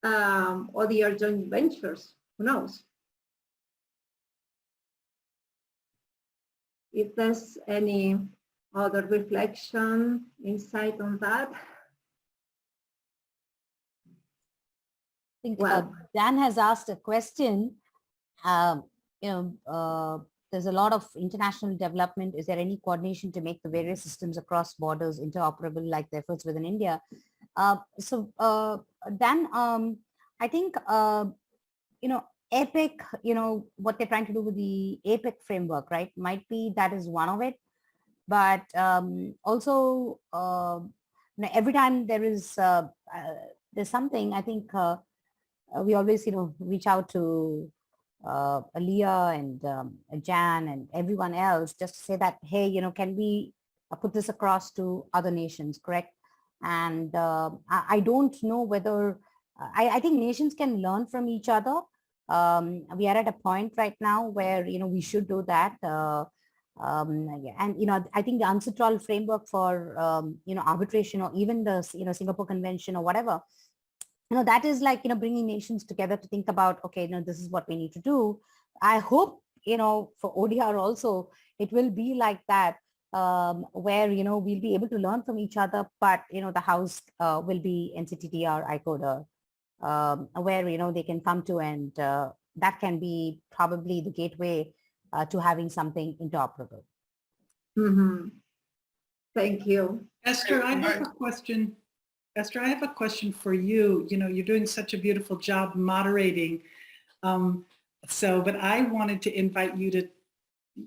Speaker 2: ODR joint ventures. Who knows? If there's any other reflection, insight on that.
Speaker 4: I think
Speaker 2: Well,
Speaker 4: Dan has asked a question. There's a lot of international development. Is there any coordination to make the various systems across borders interoperable like the efforts within India? Dan, I think, APEC, what they're trying to do with the APEC framework, right? Might be that is one of it. But also, every time there is there's something, I think we always, reach out to Aliyah and Jan and everyone else just to say that, hey, can we put this across to other nations, correct? And I don't know whether, I think nations can learn from each other. We are at a point right now where, we should do that. And, I think the UNCITRAL framework for, arbitration or even the, Singapore Convention or whatever, that is like, bringing nations together to think about, okay, this is what we need to do. I hope, for ODR also, it will be like that, where, we'll be able to learn from each other, but, the house will be NCTDR, ICODR, where, they can come to, and that can be probably the gateway to having something interoperable.
Speaker 2: Mm-hmm. Thank you.
Speaker 1: Esther, I have a question. Esther, I have a question for you. You're doing such a beautiful job moderating. But I wanted to invite you to,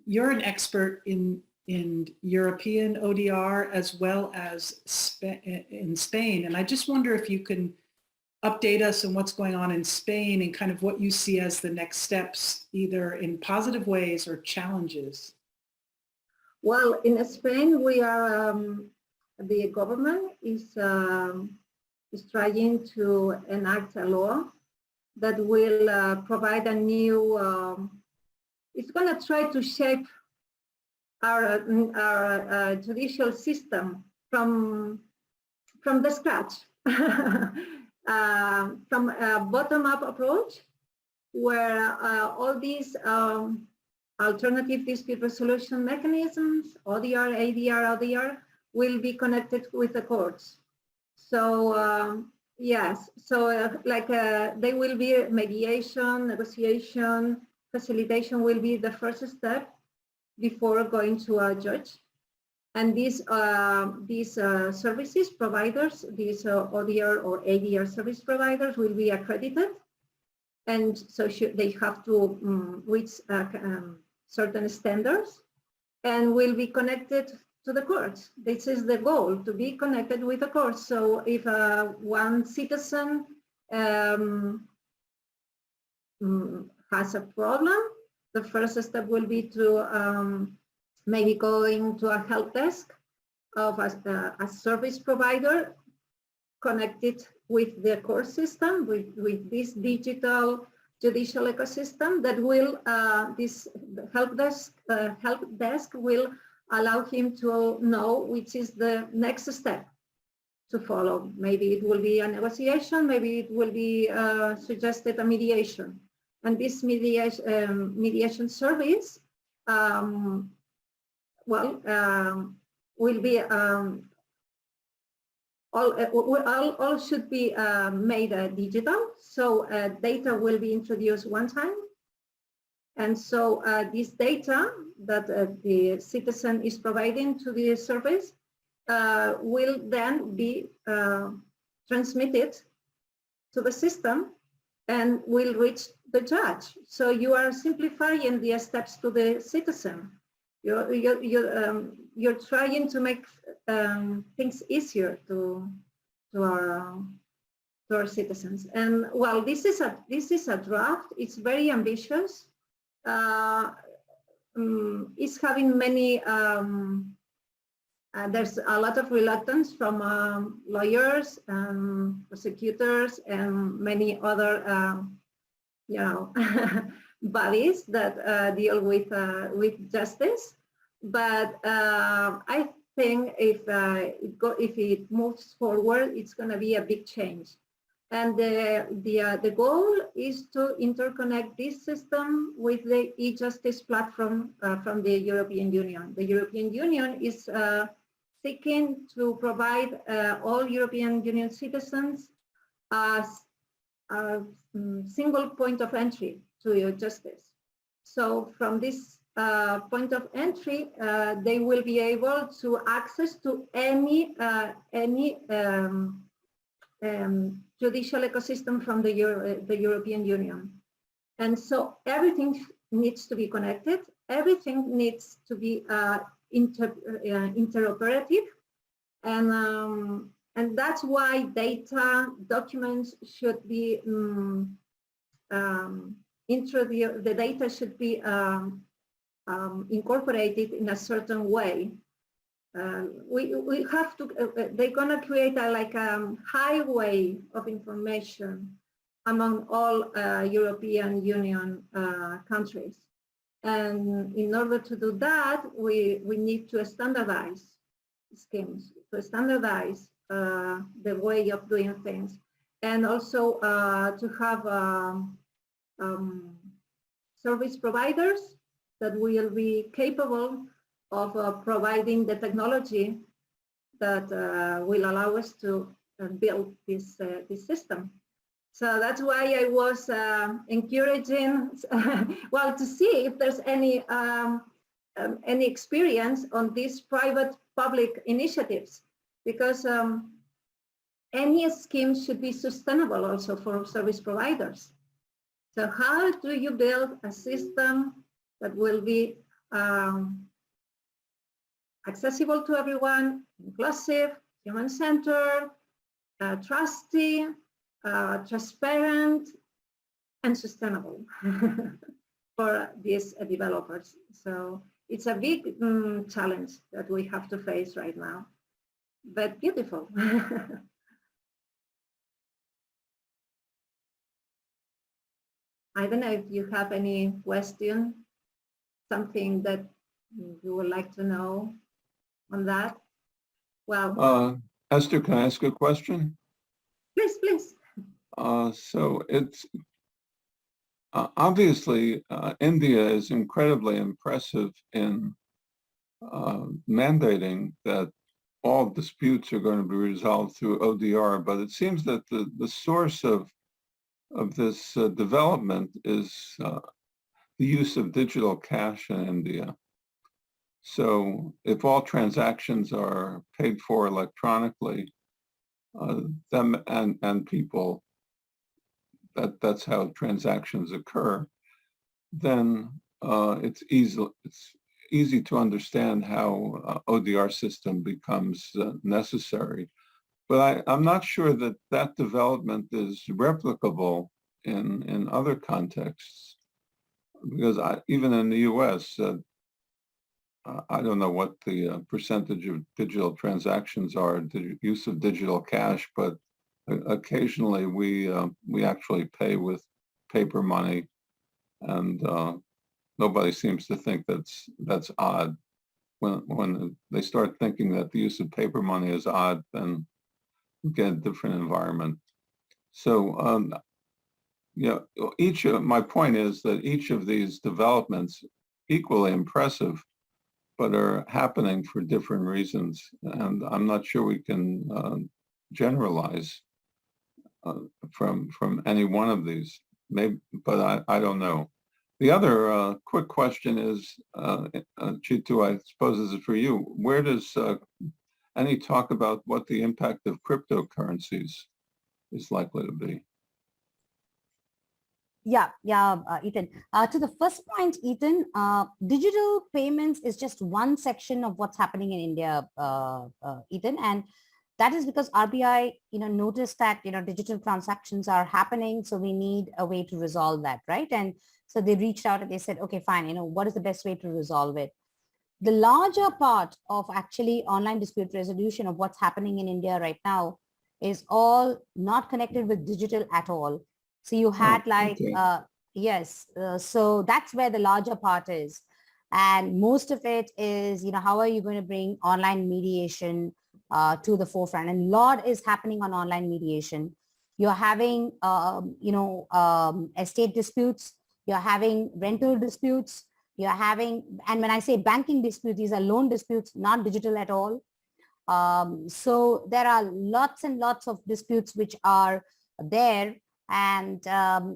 Speaker 1: you're an expert in European ODR as well as in Spain. And I just wonder if you can update us on what's going on in Spain and kind of what you see as the next steps, either in positive ways or challenges.
Speaker 2: Well, in Spain, we are, the government is trying to enact a law that will provide a new, it's going to try to shape our judicial system from the scratch, from a bottom-up approach, where all these alternative dispute resolution mechanisms, ODR, ADR, ODR, will be connected with the courts. So yes, so they will be mediation, negotiation, facilitation will be the first step before going to a judge. And these services providers, these ODR or ADR service providers will be accredited. And so they have to reach certain standards and will be connected to the courts. This is the goal, to be connected with the courts. So if one citizen has a problem, The first step will be to maybe going to a help desk of a service provider connected with the core system, with this digital judicial ecosystem that will, this help desk will allow him to know which is the next step to follow. Maybe it will be a negotiation, maybe it will be suggested a mediation. And this mediation service, will be all should be made digital. So data will be introduced one time. And so this data that the citizen is providing to the service will then be transmitted to the system and will reach the judge. So you are simplifying the steps to the citizen. You're trying to make things easier to our citizens. And well, this is a draft. It's very ambitious. It's having many. There's a lot of reluctance from lawyers, prosecutors, and many other, bodies that deal with justice. But I think if it moves forward, it's going to be a big change. And the goal is to interconnect this system with the e-justice platform from the European Union. The European Union is seeking to provide all European Union citizens a single point of entry to justice. So from this point of entry, they will be able to access to any judicial ecosystem from the European Union. And so everything needs to be connected. Everything needs to be interoperative. And that's why data documents should be the data should be incorporated in a certain way. We have to, they're gonna create a highway of information among all European Union countries. And in order to do that, we need to standardize schemes, to standardize the way of doing things, and also to have service providers that will be capable of providing the technology that will allow us to build this system. So that's why I was encouraging, well, to see if there's any experience on these private-public initiatives, because any scheme should be sustainable also for service providers. So how do you build a system that will be accessible to everyone, inclusive, human-centered, trusty, transparent, and sustainable for these developers? So it's a big challenge that we have to face right now, but beautiful. I don't know if you have any question, something that you would like to know on that. Well,
Speaker 6: Esther, can I ask a question?
Speaker 2: Please, please.
Speaker 6: So it's obviously India is incredibly impressive in mandating that all disputes are going to be resolved through ODR, but it seems that the source of this development is the use of digital cash in India. So if all transactions are paid for electronically, them and people, that's how transactions occur, then it's easy to understand how ODR system becomes necessary. But I'm not sure that that development is replicable in other contexts. because even in the U.S., I don't know what the percentage of digital transactions are, the use of digital cash, but occasionally we actually pay with paper money, and nobody seems to think that's odd. When they start thinking that the use of paper money is odd, then we get a different environment. So yeah, my point is that each of these developments, equally impressive, but are happening for different reasons. And I'm not sure we can generalize from any one of these, maybe, but I don't know. The other quick question is, Chittu, I suppose this is for you. Where does any talk about what the impact of cryptocurrencies is likely to be?
Speaker 4: Yeah, Ethan. To the first point, Ethan, digital payments is just one section of what's happening in India, Ethan, and that is because RBI, noticed that digital transactions are happening, so we need a way to resolve that, right? And so they reached out and they said, okay, fine, what is the best way to resolve it? The larger part of actually online dispute resolution of what's happening in India right now is all not connected with digital at all. So you had yes, so that's where the larger part is. And most of it is, how are you going to bring online mediation to the forefront? And a lot is happening on online mediation. You're having, estate disputes, you're having rental disputes, you're having, and when I say banking disputes, these are loan disputes, not digital at all. So there are lots and lots of disputes which are there, and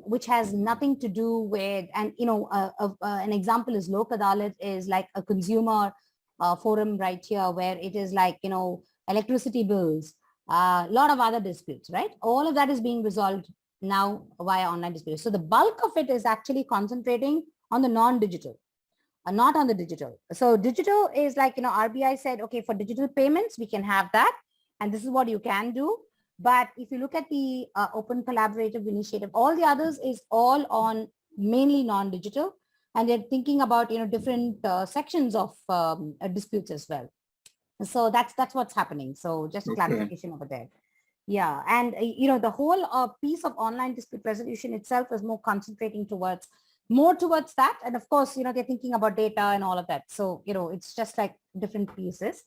Speaker 4: which has nothing to do with, and an example is Lok Adalat is like a consumer forum right here, where it is like, electricity bills, a lot of other disputes, right? All of that is being resolved now via online disputes. So the bulk of it is actually concentrating on the non-digital, not on the digital. So digital is like, RBI said, okay, for digital payments, we can have that, and this is what you can do. But if you look at the Open Collaborative Initiative, all the others is all on mainly non-digital, and they're thinking about different sections of disputes as well. So that's what's happening. So just a clarification over there. Yeah, and the whole piece of online dispute resolution itself is more concentrating more towards that, and of course they're thinking about data and all of that. So it's just like different pieces.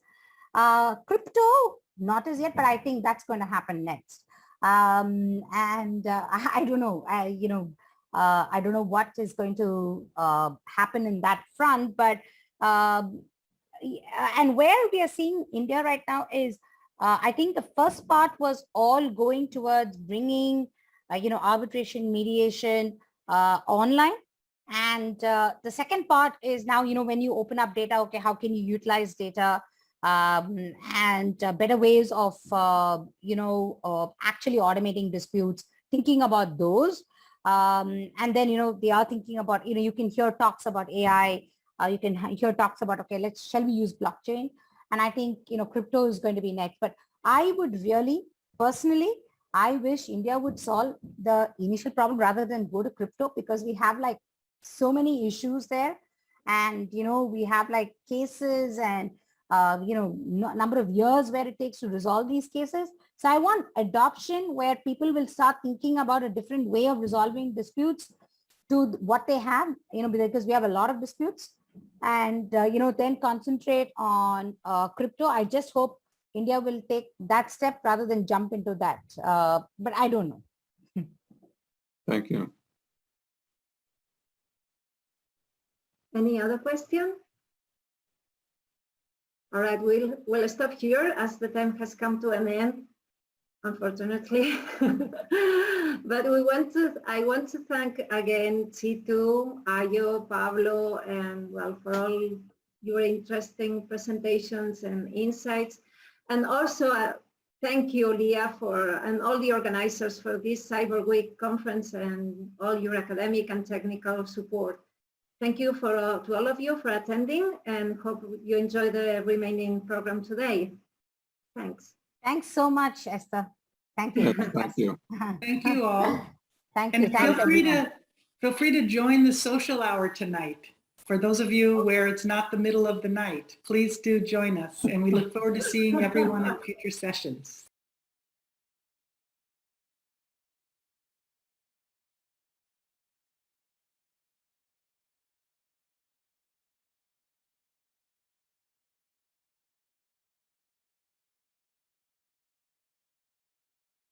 Speaker 4: Crypto, not as yet, but I think that's going to happen next. And I don't know. I don't know what is going to happen in that front, but and where we are seeing India right now is, I think the first part was all going towards bringing, arbitration, mediation online. And the second part is now, when you open up data, okay, how can you utilize data? And better ways of, actually automating disputes, thinking about those. And then, they are thinking about, you can hear talks about AI, you can hear talks about, okay, shall we use blockchain? And I think, crypto is going to be next. But I would really, personally, I wish India would solve the initial problem rather than go to crypto, because we have like so many issues there. And, we have like cases and number of years where it takes to resolve these cases. So I want adoption where people will start thinking about a different way of resolving disputes to what they have, because we have a lot of disputes, and, then concentrate on crypto. I just hope India will take that step rather than jump into that. But I don't know.
Speaker 6: Thank you.
Speaker 2: Any other question? All right, we'll stop here as the time has come to an end, unfortunately. But I want to thank again Chittu, Ayo, Pablo, and for all your interesting presentations and insights. And also thank you, Leah, and all the organizers for this Cyberweek conference and all your academic and technical support. Thank you to all of you for attending, and hope you enjoy the remaining program today. Thanks.
Speaker 4: Thanks so much, Esther. Thank you.
Speaker 6: Yes, thank you.
Speaker 1: Thank you all.
Speaker 4: Thank you.
Speaker 1: And feel free to Feel free to join the social hour tonight. For those of you where it's not the middle of the night, please do join us. And we look forward to seeing everyone in future sessions.